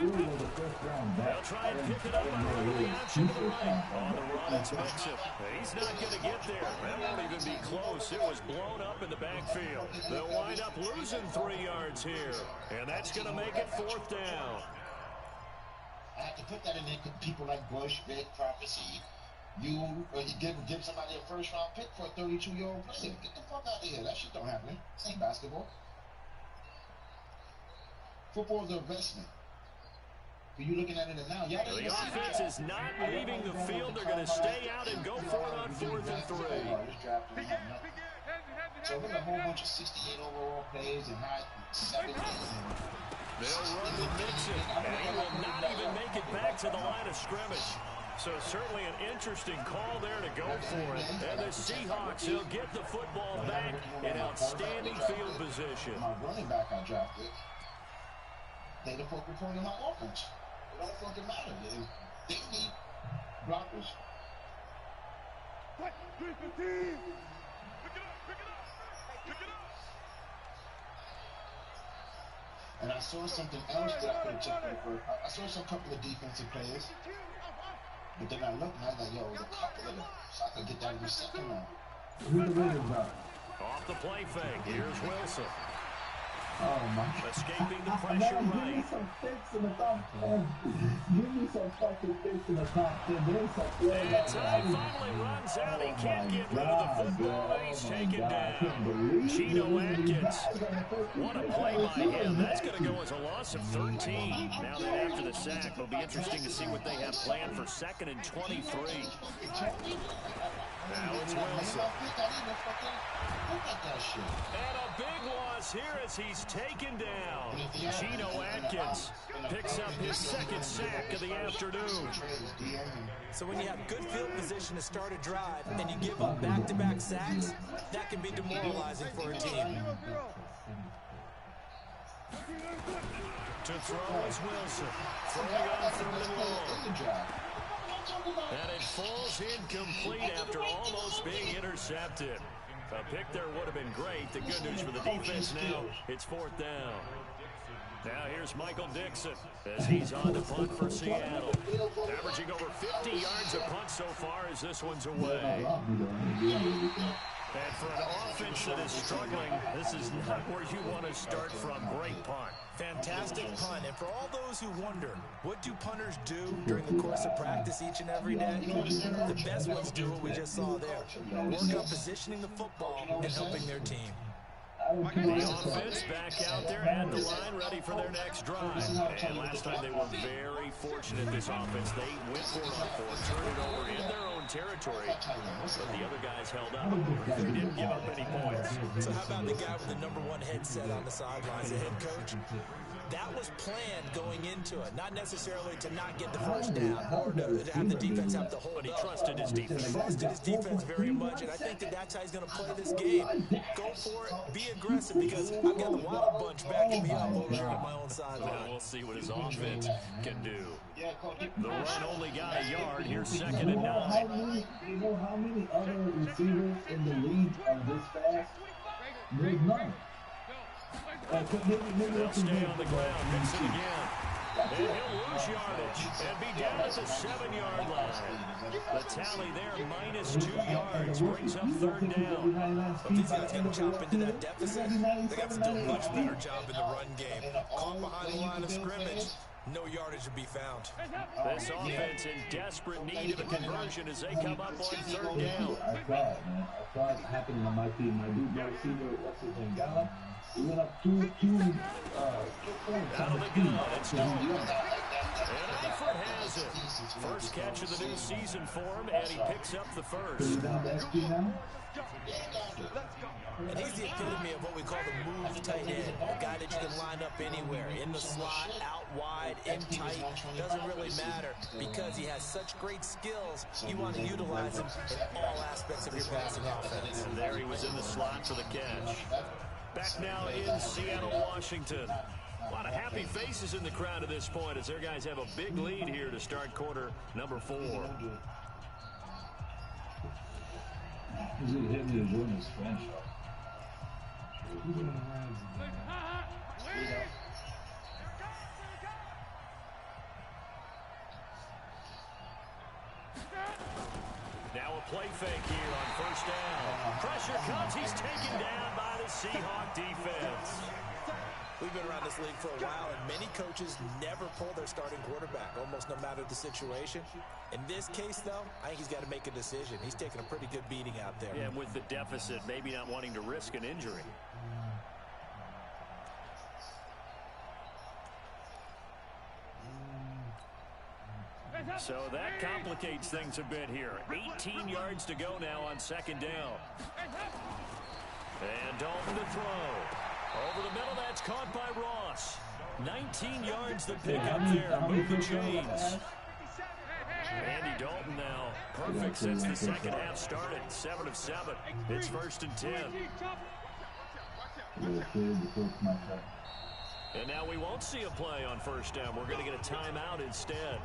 [SPEAKER 1] really was the first round back.
[SPEAKER 3] They'll try and pick it up on the option to the right. On the run, it's Mixon. He's not going to get there. That won't even be close. It was blown up in the backfield. They'll wind up losing 3 yards here. And that's going to make it 4th down.
[SPEAKER 2] I have to put that in there because people like Bush, Vic, Prophecy, you give somebody a first-round pick for a 32-year-old player. Get the fuck out of here. That shit don't happen. This ain't basketball. Football is an investment. But you looking at it now.
[SPEAKER 3] The offense is not leaving the field. They're going to stay out and go for it on 4th and 3.
[SPEAKER 2] So there's a whole bunch of 68 overall plays and high 70s.
[SPEAKER 3] They'll run to Mixon, and he will not even make it back to the line of scrimmage. So certainly an interesting call there to go for it. And the Seahawks will get the football back in outstanding field position.
[SPEAKER 2] My running back I drafted, they the focal point of my offense. It don't fucking matter. They need blockers. And I saw something else that I could have checked over. I saw some couple of defensive players. But then I looked and I was like, yo, there's a couple of them. So I could get that in the second round.
[SPEAKER 1] Who's the Raiders about?
[SPEAKER 3] Off the play fake. Here's Wilson.
[SPEAKER 1] Oh my.
[SPEAKER 3] Escaping the pressure
[SPEAKER 1] Man,
[SPEAKER 3] right.
[SPEAKER 1] give me some picks in the top 10. Give me some fucking picks in the top 10. There's some players
[SPEAKER 3] And time finally runs out. He can't get rid of the football. He's taken down. Geno Atkins. What a play by him. That's going to go as a loss of 13. Now that after the sack, it'll be interesting to see what they have planned for 2nd and 23. Now it's Wilson. And a big loss here as he's taken down. Geno Atkins picks up his 2nd sack of the afternoon.
[SPEAKER 4] So when you have good field position to start a drive and you give up back-to-back sacks, that can be demoralizing for a team.
[SPEAKER 3] To throw is Wilson. Throwing on 3rd and long. And it falls incomplete after almost being intercepted. A pick there would have been great. The good news for the defense now, it's 4th down. Now here's Michael Dixon as he's on the punt for Seattle. Averaging over 50 yards a punt so far as this one's away. And for an offense that is struggling, this is not where you want to start from. Great punt.
[SPEAKER 4] Fantastic punt. And for all those who wonder, what do punters do during the course of practice each and every day? The best ones do what we just saw there. Work on positioning the football and helping their team.
[SPEAKER 3] The offense back out there at the line, ready for their next drive. And last time they were very fortunate, this offense. They went for it on 4th, turned it over in their own territory. But the other guys held up. They didn't give up any points.
[SPEAKER 4] So how about the guy with the #1 headset on the sidelines, the head coach? That was planned going into it, not necessarily to not get the first down or to have the defense have to hold
[SPEAKER 3] But he trusted his defense.
[SPEAKER 4] He trusted his defense very much, and I think that's how he's going to play this game. Go for it, be aggressive, because I've got the Wild Bunch backing me up over here on my own sideline.
[SPEAKER 3] Now we'll see what his offense can do. The run only got a yard. Here's 2nd and 9.
[SPEAKER 1] You know how many other receivers in the league are this fast? There's none.
[SPEAKER 3] They'll stay on the ground. Mix it again. And he'll lose yardage and be down at the 7-yard line. The tally there, -2 yards, brings up 3rd down.
[SPEAKER 4] But these guys got to chop into that deficit. They got to do a much better job in the run game. Caught behind the line of scrimmage, no yardage to be found.
[SPEAKER 3] This offense in desperate need of a conversion as they come up on 3rd down.
[SPEAKER 1] I tried, man. I tried happening on my team. My dude, receiver, what's his name, Gallup. We went up two points.
[SPEAKER 3] Out of the gun, it's Dalton. And Alfred has it. First catch of the new season for him, and he picks up the first.
[SPEAKER 4] And he's the epitome of what we call the move tight end. A guy that you can line up anywhere. In the slot, out wide, in tight. Doesn't really matter because he has such great skills. You want to utilize him in all aspects of your passing offense.
[SPEAKER 3] And there he was in the slot for the catch. Back now in Seattle, Washington. A lot of happy faces in the crowd at this point as their guys have a big lead here to start quarter number 4.
[SPEAKER 1] He's going to hit me to win his French.
[SPEAKER 3] Now a play fake here on 1st down. Pressure comes. He's taken down by the Seahawk defense.
[SPEAKER 4] We've been around this league for a while, and many coaches never pull their starting quarterback, almost no matter the situation. In this case, though, I think he's got to make a decision. He's taking a pretty good beating out there.
[SPEAKER 3] Yeah, and with the deficit, maybe not wanting to risk an injury. So that complicates things a bit here. 18 yards to go now on 2nd down. And Dalton to throw. Over the middle, that's caught by Ross. 19 yards the pick up there. Move the chains. Andy Dalton now perfect since the second half started. 7 of 7. It's 1st and 10. And now we won't see a play on 1st down. We're going to get a timeout instead.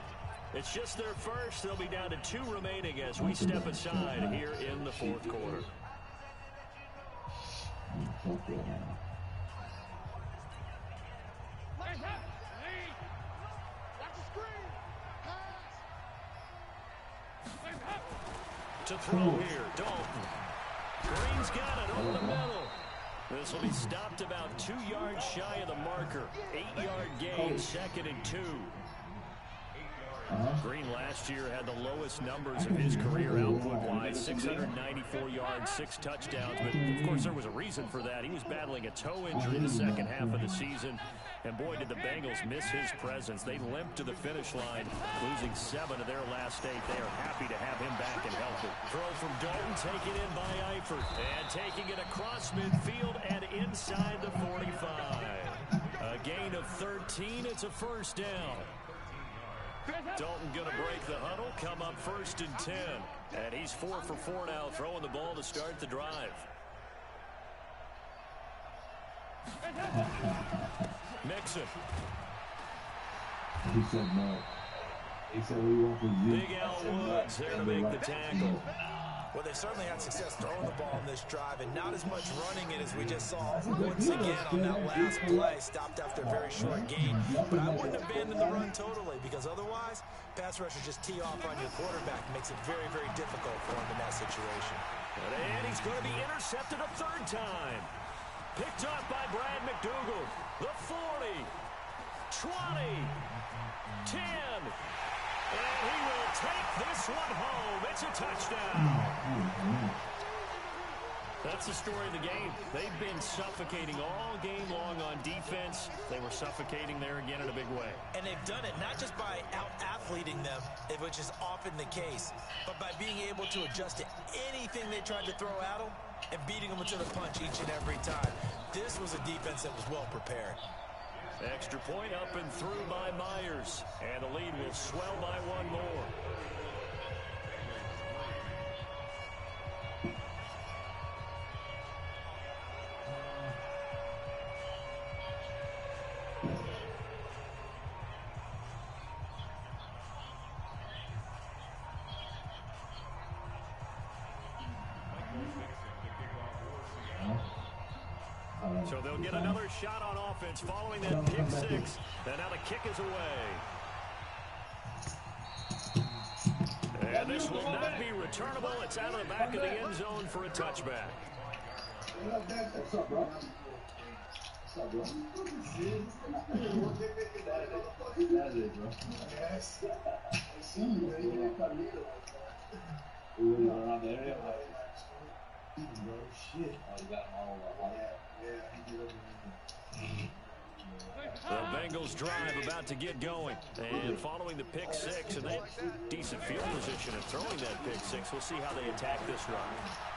[SPEAKER 3] It's just their first. They'll be down to 2 remaining as we step aside here in the 4th quarter. To throw here, Dalton. Green's got it over the middle. This will be stopped about 2 yards shy of the marker. 8-yard gain, 2nd and 2. Green last year had the lowest numbers of his career output-wise, 694 yards, 6 touchdowns. But, of course, there was a reason for that. He was battling a toe injury the second half of the season. And, boy, did the Bengals miss his presence. They limped to the finish line, losing 7 of their last 8. They are happy to have him back and healthy. Throw from Dalton, taken in by Eifert. And taking it across midfield and inside the 45. A gain of 13. It's a first down. Dalton going to break the huddle, come up 1st and 10. And he's 4 for 4 now, throwing the ball to start the drive. Mixon.
[SPEAKER 1] He said no. He said we want to
[SPEAKER 3] Big Al Woods there to make the tackle.
[SPEAKER 4] Well, they certainly had success throwing the ball on this drive, and not as much running it as we just saw once again on that last play. Stopped after a very short gain. But I wouldn't abandon the run totally, because otherwise, pass rushers just tee off on your quarterback. It makes it very, very difficult for him in that situation.
[SPEAKER 3] And he's going to be intercepted a 3rd time. Picked off by Brad McDougal. The 40, 20, 10. And he will take this one home. It's a touchdown. That's the story of the game. They've been suffocating all game long on defense. They were suffocating there again in a big way.
[SPEAKER 4] And they've done it not just by out-athleting them, which is often the case, but by being able to adjust to anything they tried to throw at them and beating them to the punch each and every time. This was a defense that was well prepared.
[SPEAKER 3] Extra point up and through by Myers. And the lead will swell by 1 more. So they'll get another shot on offense following that pick 6. And now the kick is away. And this will not be returnable. It's out of the back of the end zone for a touchback.
[SPEAKER 1] What's up, bro? What's up, bro? That is, bro. Yes. I see you, man. We were around the area, like, bro, shit. Oh, you got him all over. Yeah, he did everything.
[SPEAKER 3] The Bengals drive about to get going. And following the pick 6, and they decent field position and throwing that pick 6, we'll see how they attack this run.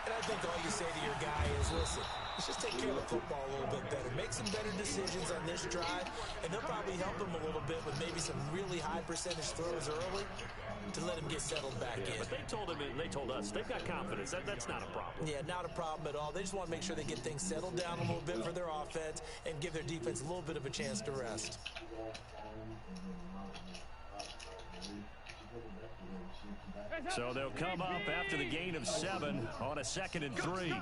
[SPEAKER 4] And I think all you say to your guy is, listen, let's just take care of the football a little bit better. Make some better decisions on this drive, and they'll probably help him a little bit with maybe some really high percentage throws early to let him get settled back in.
[SPEAKER 3] But they told us they've got confidence. That's not a problem.
[SPEAKER 4] Yeah, not a problem at all. They just want to make sure they get things settled down a little bit for their offense and give their defense a little bit of a chance to rest.
[SPEAKER 3] So they'll come up after the gain of 7 on a 2nd and 3.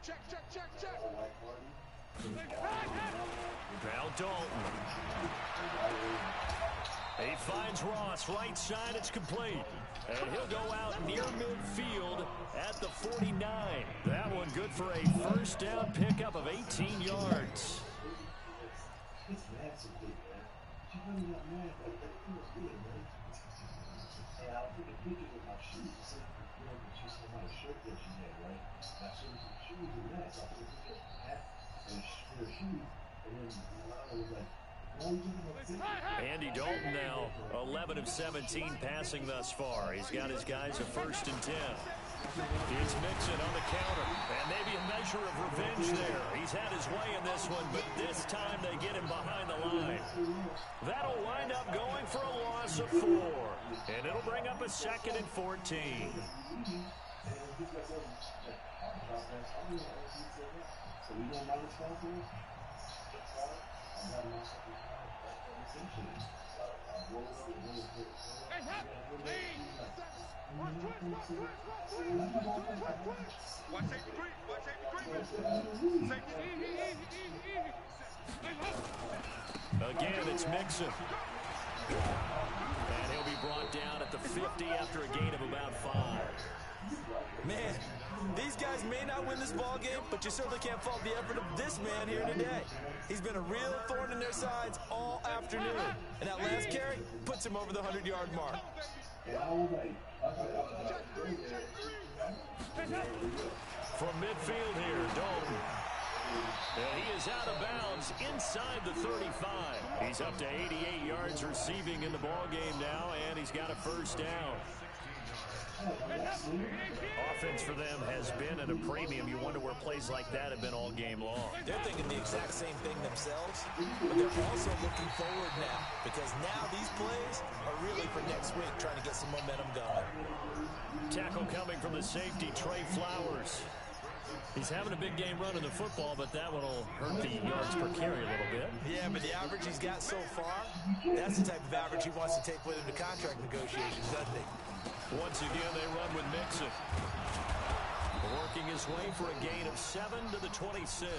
[SPEAKER 5] Check.
[SPEAKER 3] Now Dalton. He finds Ross, right side, it's complete. And he'll go out near midfield at the 49. That one good for a first down pickup of 18 yards. Andy Dalton now 11 of 17 passing thus far. He's got his guys a 1st and 10. It's Mixon on the counter, and maybe a measure of revenge there. He's had his way in this one, but this time they get him behind the line. That'll wind up going for a loss of 4, and it'll bring up a 2nd and 14. Again, it's Mixon. And he'll be brought down at at the 50 after a gain of about 5.
[SPEAKER 4] Man, these guys may not win this ball game, but you certainly can't fault the effort of this man here today. He's been a real thorn in their sides all afternoon. And that last carry puts him over the 100-yard mark.
[SPEAKER 3] From midfield here, Dalton. And he is out of bounds inside the 35. He's up to 88 yards receiving in the ball game now, and he's got a first down. Offense for them has been at a premium. You wonder where plays like that have been all game long.
[SPEAKER 4] They're thinking the exact same thing themselves, but they're also looking forward now, because now these plays are really for next week, trying to get some momentum going.
[SPEAKER 3] Tackle coming from the safety, Trey Flowers. He's having a big game running the football, but that one will hurt the yards per carry a little bit.
[SPEAKER 4] Yeah, but the average he's got so far, that's the type of average he wants to take with him to contract negotiations, doesn't he?
[SPEAKER 3] Once again, they run with Mixon. Working his way for a gain of 7 to the 26.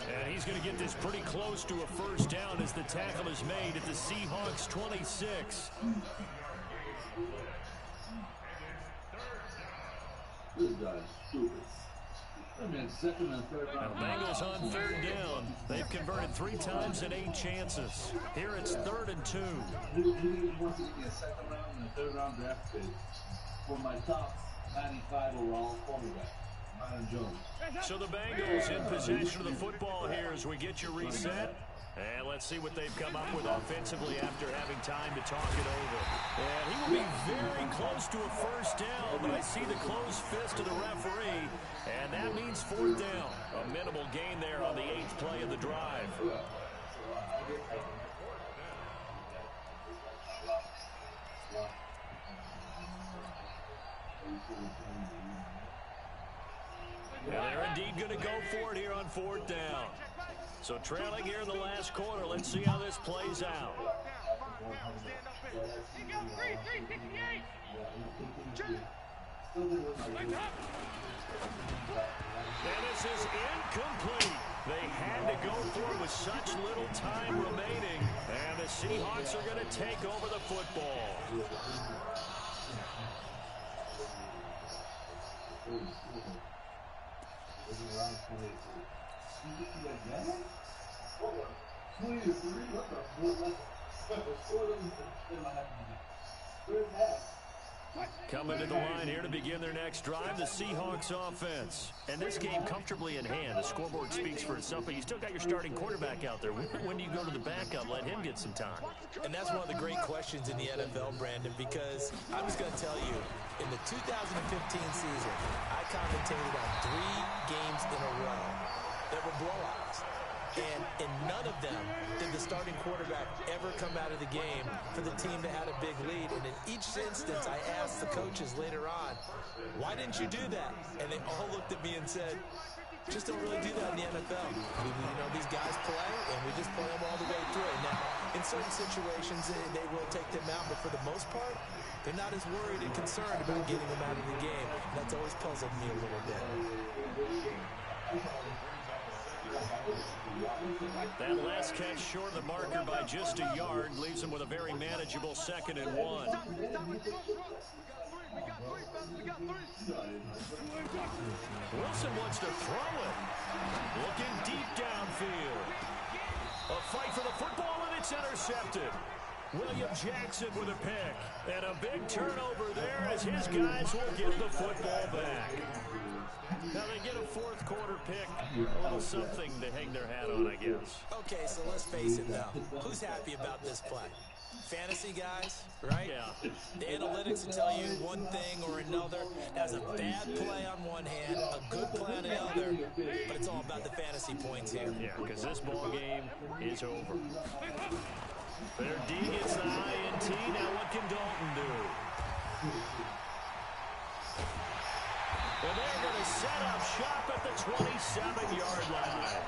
[SPEAKER 3] And he's going to get this pretty close to a first down as the tackle is made at the Seahawks 26.
[SPEAKER 1] This guy's stupid. Second and third round.
[SPEAKER 3] Now the Bengals on third down. They've converted 3 times and 8 chances. Here it's 3rd and 2.
[SPEAKER 1] He wants to give me a second round and a third round draft pick for my top 95 overall quarterback, Myron Jones.
[SPEAKER 3] So the Bengals in possession of the football here as we get you reset. And let's see what they've come up with offensively after having time to talk it over. And he will be very close to a first down, but I see the closed fist of the referee, and that means 4th down. A minimal gain there on the 8th play of the drive. And they're indeed going to go for it here on 4th down. So trailing here in the last quarter. Let's see how this plays out. And this is incomplete. They had to go for it with such little time remaining. And the Seahawks are going to take over the football. Coming to the line here to begin their next drive, the Seahawks offense. And this game comfortably in hand. The scoreboard speaks for itself, but you still got your starting quarterback out there. When do you go to the backup, let him get some time?
[SPEAKER 4] And that's one of the great questions in the NFL, Brandon, because I was going to tell you, in the 2015 season, I commentated on 3 games in a row that were blowouts. And in none of them did the starting quarterback ever come out of the game for the team that had a big lead. And in each instance, I asked the coaches later on, why didn't you do that? And they all looked at me and said, just don't really do that in the NFL. You know, these guys play, and we just play them all the way through. Now, in certain situations, they will take them out, but for the most part, they're not as worried and concerned about getting them out of the game. And that's always puzzled me a little bit.
[SPEAKER 3] That last catch short of the marker by just a yard leaves him with a very manageable 2nd and 1. Wilson wants to throw it. Looking deep downfield. A fight for the football, and it's intercepted. William Jackson with a pick. And a big turnover there as his guys will get the football back. Now they get a 4th quarter pick. A little something to hang their hat on, I guess.
[SPEAKER 4] Okay, so let's face it, though. Who's happy about this play? Fantasy guys, right?
[SPEAKER 3] Yeah.
[SPEAKER 4] The analytics will tell you one thing or another. That's a bad play on one hand, a good play on the other, but it's all about the fantasy points here.
[SPEAKER 3] Yeah, because this ball game is over. Their D gets the INT. Now what can Dalton do? And they're going to set up shop at the 27-yard line.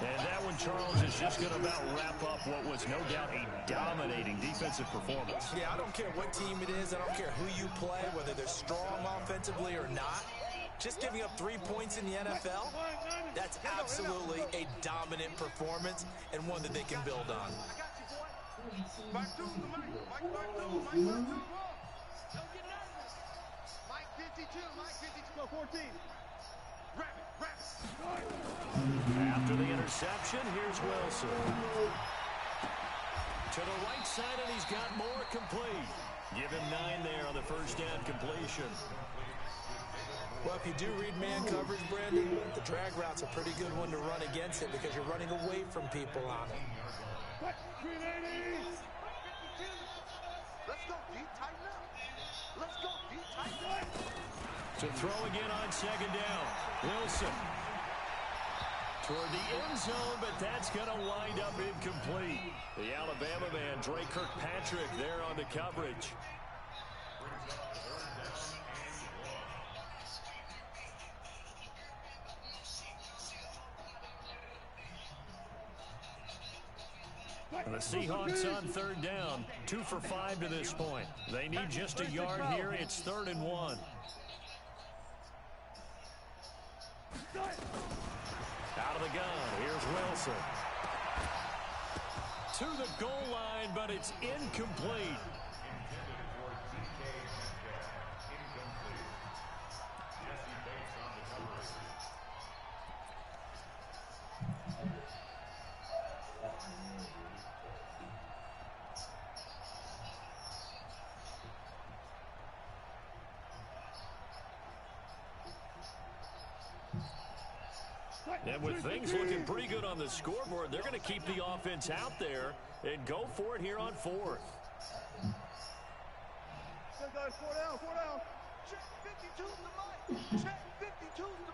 [SPEAKER 3] And that one, Charles, is just going to about wrap up what was no doubt a dominating defensive performance.
[SPEAKER 4] Yeah, I don't care what team it is. I don't care who you play, whether they're strong offensively or not. Just giving up 3 points in the NFL, that's absolutely a dominant performance and one that they can build on.
[SPEAKER 5] Mike 2 to Mike. Mike 2. Mike 2. Don't get nervous. Mike 52. Mike 52. Go 14. Rabbit.
[SPEAKER 3] After the interception, here's Wilson. To the right side, and he's got more complete. Give him 9 there on the first down completion.
[SPEAKER 4] Well, if you do read man coverage, Brandon, the drag route's a pretty good one to run against it because you're running away from people on it.
[SPEAKER 5] Let's go, D. Tighten up. Let's go, D. Tighten up.
[SPEAKER 3] To throw again on second down. Wilson. Toward the end zone, but that's going to wind up incomplete. The Alabama man, Dre Kirkpatrick, there on the coverage. And the Seahawks on third down, 2 for 5 to this point. They need just a yard here. It's 3rd and 1. Out of the gun, here's Wilson. To the goal line, but it's incomplete. And with things looking pretty good on the scoreboard, they're going to keep the offense out there and go for it here on 4th.
[SPEAKER 5] Hey guys, 4 down. Check 52 to Mike. Check 52 to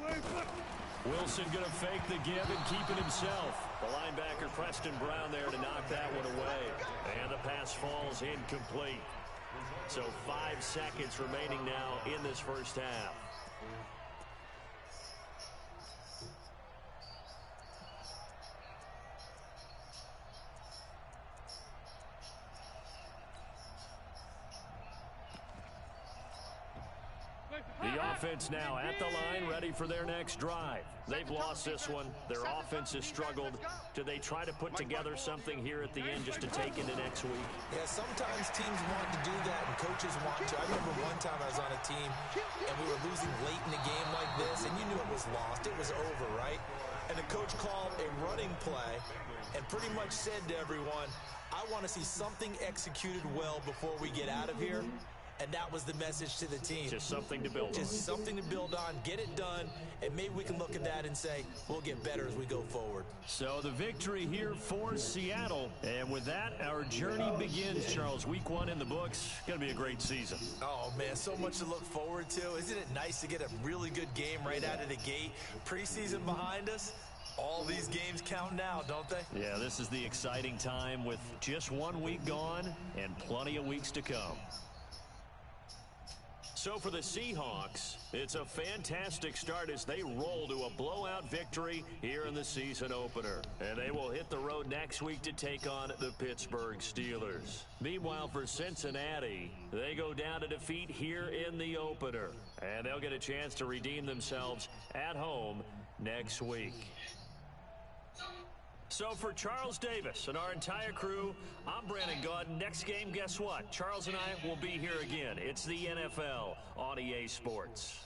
[SPEAKER 5] Mike.
[SPEAKER 3] Wilson going to fake the give and keep it himself. The linebacker, Preston Brown, there to knock that one away. And the pass falls incomplete. So 5 seconds remaining now in this first half. The offense now at the line, ready for their next drive. They've lost this one. Their offense has struggled. Do they try to put together something here at the end just to take into next week?
[SPEAKER 4] Yeah, sometimes teams want to do that and coaches want to. I remember one time I was on a team and we were losing late in the game like this, and you knew it was lost. It was over, right? And the coach called a running play and pretty much said to everyone, I want to see something executed well before we get out of here. And that was the message to the team.
[SPEAKER 3] Just something to build on.
[SPEAKER 4] Just something to build on, get it done, and maybe we can look at that and say, we'll get better as we go forward.
[SPEAKER 3] So the victory here for Seattle. And with that, our journey begins, Charles. Week 1 in the books. Going to be a great season.
[SPEAKER 4] Oh, man, so much to look forward to. Isn't it nice to get a really good game right out of the gate? Preseason behind us. All these games count now, don't they?
[SPEAKER 3] Yeah, this is the exciting time with just 1 week gone and plenty of weeks to come. So for the Seahawks, it's a fantastic start as they roll to a blowout victory here in the season opener. And they will hit the road next week to take on the Pittsburgh Steelers. Meanwhile, for Cincinnati, they go down to defeat here in the opener. And they'll get a chance to redeem themselves at home next week. So for Charles Davis and our entire crew, I'm Brandon Gaudin. Next game, guess what? Charles and I will be here again. It's the NFL on EA Sports.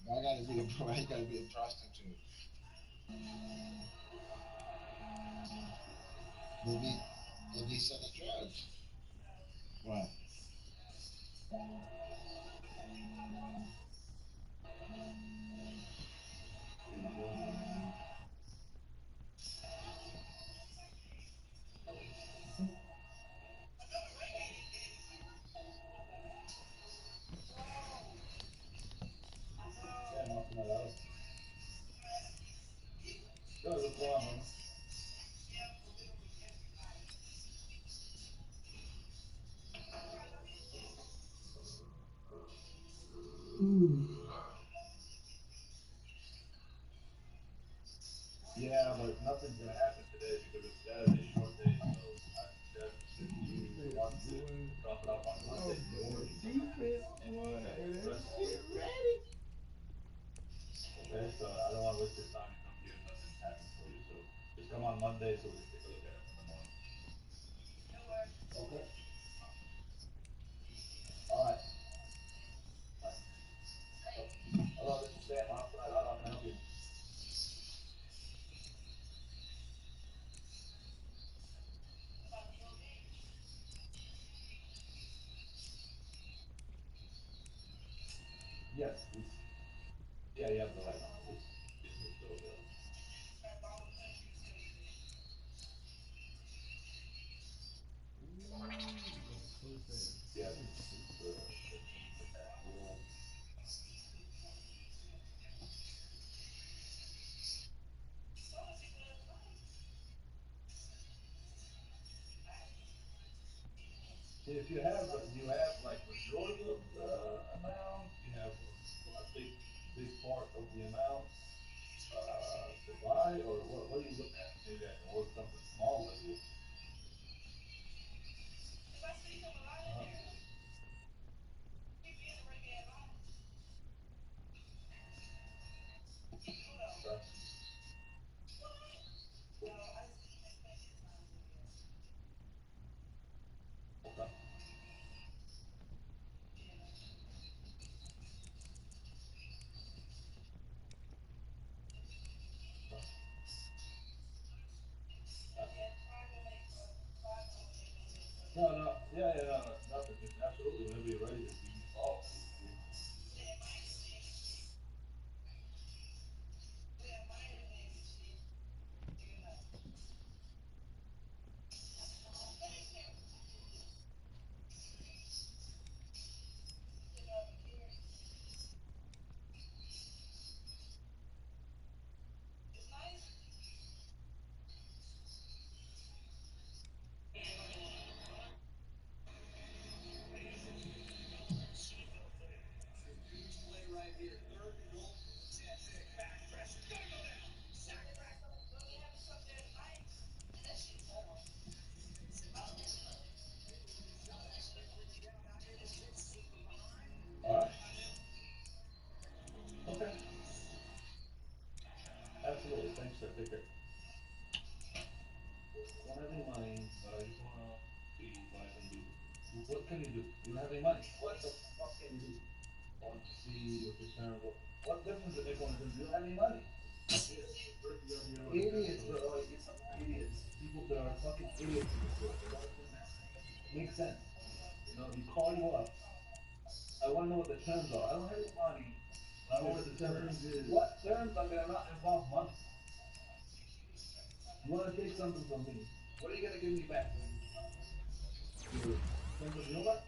[SPEAKER 2] I gotta be a prostitute. Maybe selling drugs. Right.
[SPEAKER 1] Yeah, but nothing's gonna happen today because it's Saturday, short day, so I suggest if you want to drop it off on Monday.
[SPEAKER 6] Defense, boy, and that shit ready.
[SPEAKER 1] Okay, so I don't want to waste your time. You come here and nothing's happened for you, so just come on Monday so we can take a look at it in the morning. Okay. All right. Hello, this is Sam. How can I help you? Yes. Yeah, you have the right number. It's still available. Yeah, if you have like majority of the amount, you have a big part of the amount to buy, or what are you looking at? Maybe I can work something small with you. Okay. No, no, nothing. Absolutely, whenever you're ready, just give me a call. All right. Okay. Absolutely. Thanks, sir. Take care. Don't have any money, but I just wanna see what I can do. What can you do? You don't have any money. What the fuck can you do? Want to see your return? What difference does it make when you don't have any money? Idiots, bro. Like, it's idiots. People that are fucking idiots in this world. They don't understand. Makes sense. You know, you call you up. I want to know what the terms are. I don't have any money. I don't know what the terms is. What terms are gonna not involve money? You want to take something from me? What are you gonna give me back? You robot?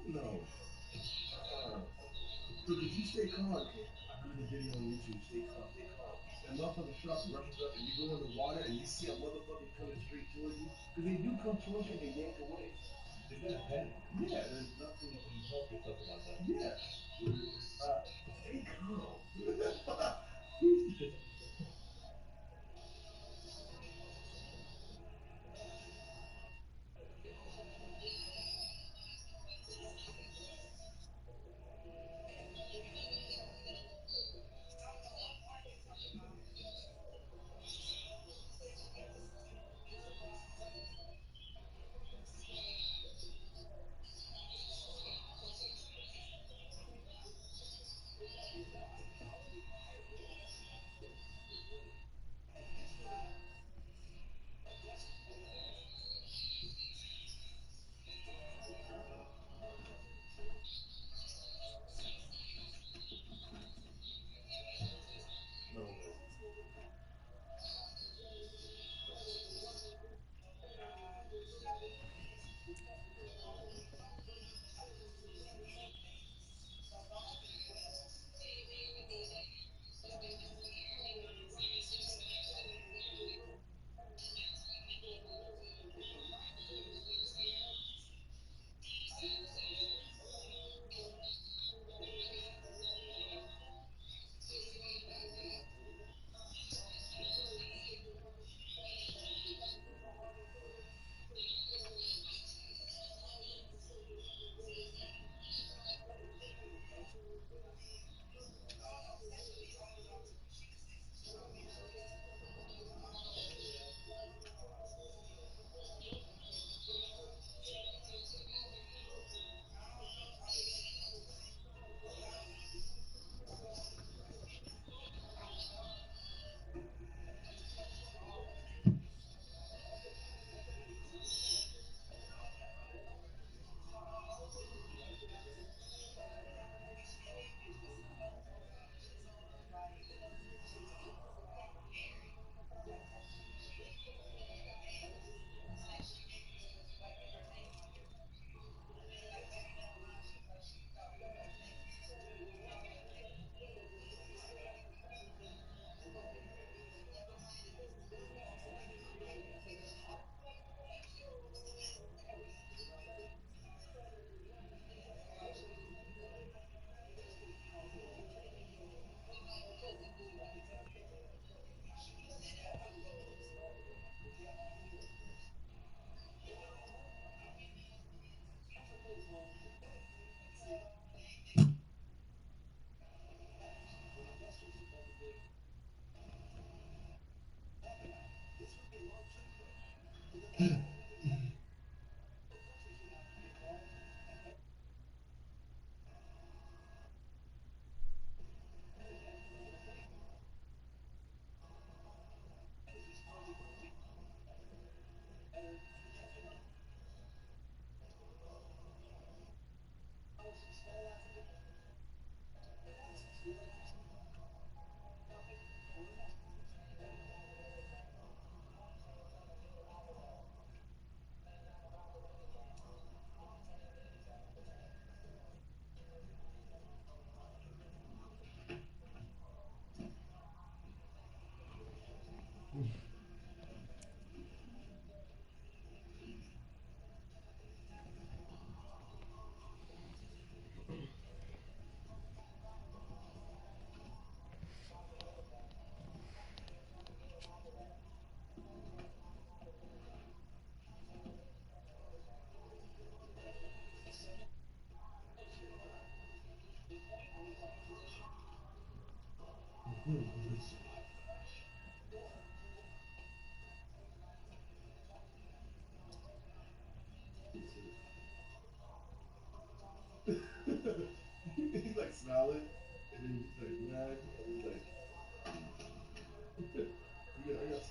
[SPEAKER 6] No. So did you stay calm? I heard the video on YouTube. Stay calm, stay calm. That motherfucker shark rushes up and you go in the water and you see a motherfucker coming straight towards you. Because they do come towards you and they yank away.
[SPEAKER 1] They got a panic.
[SPEAKER 6] Yeah.
[SPEAKER 1] There's nothing you can help yourself about that.
[SPEAKER 6] Yeah. Stay calm. No way. He's like smiling, and then he's like mad, and he's like, yeah, I got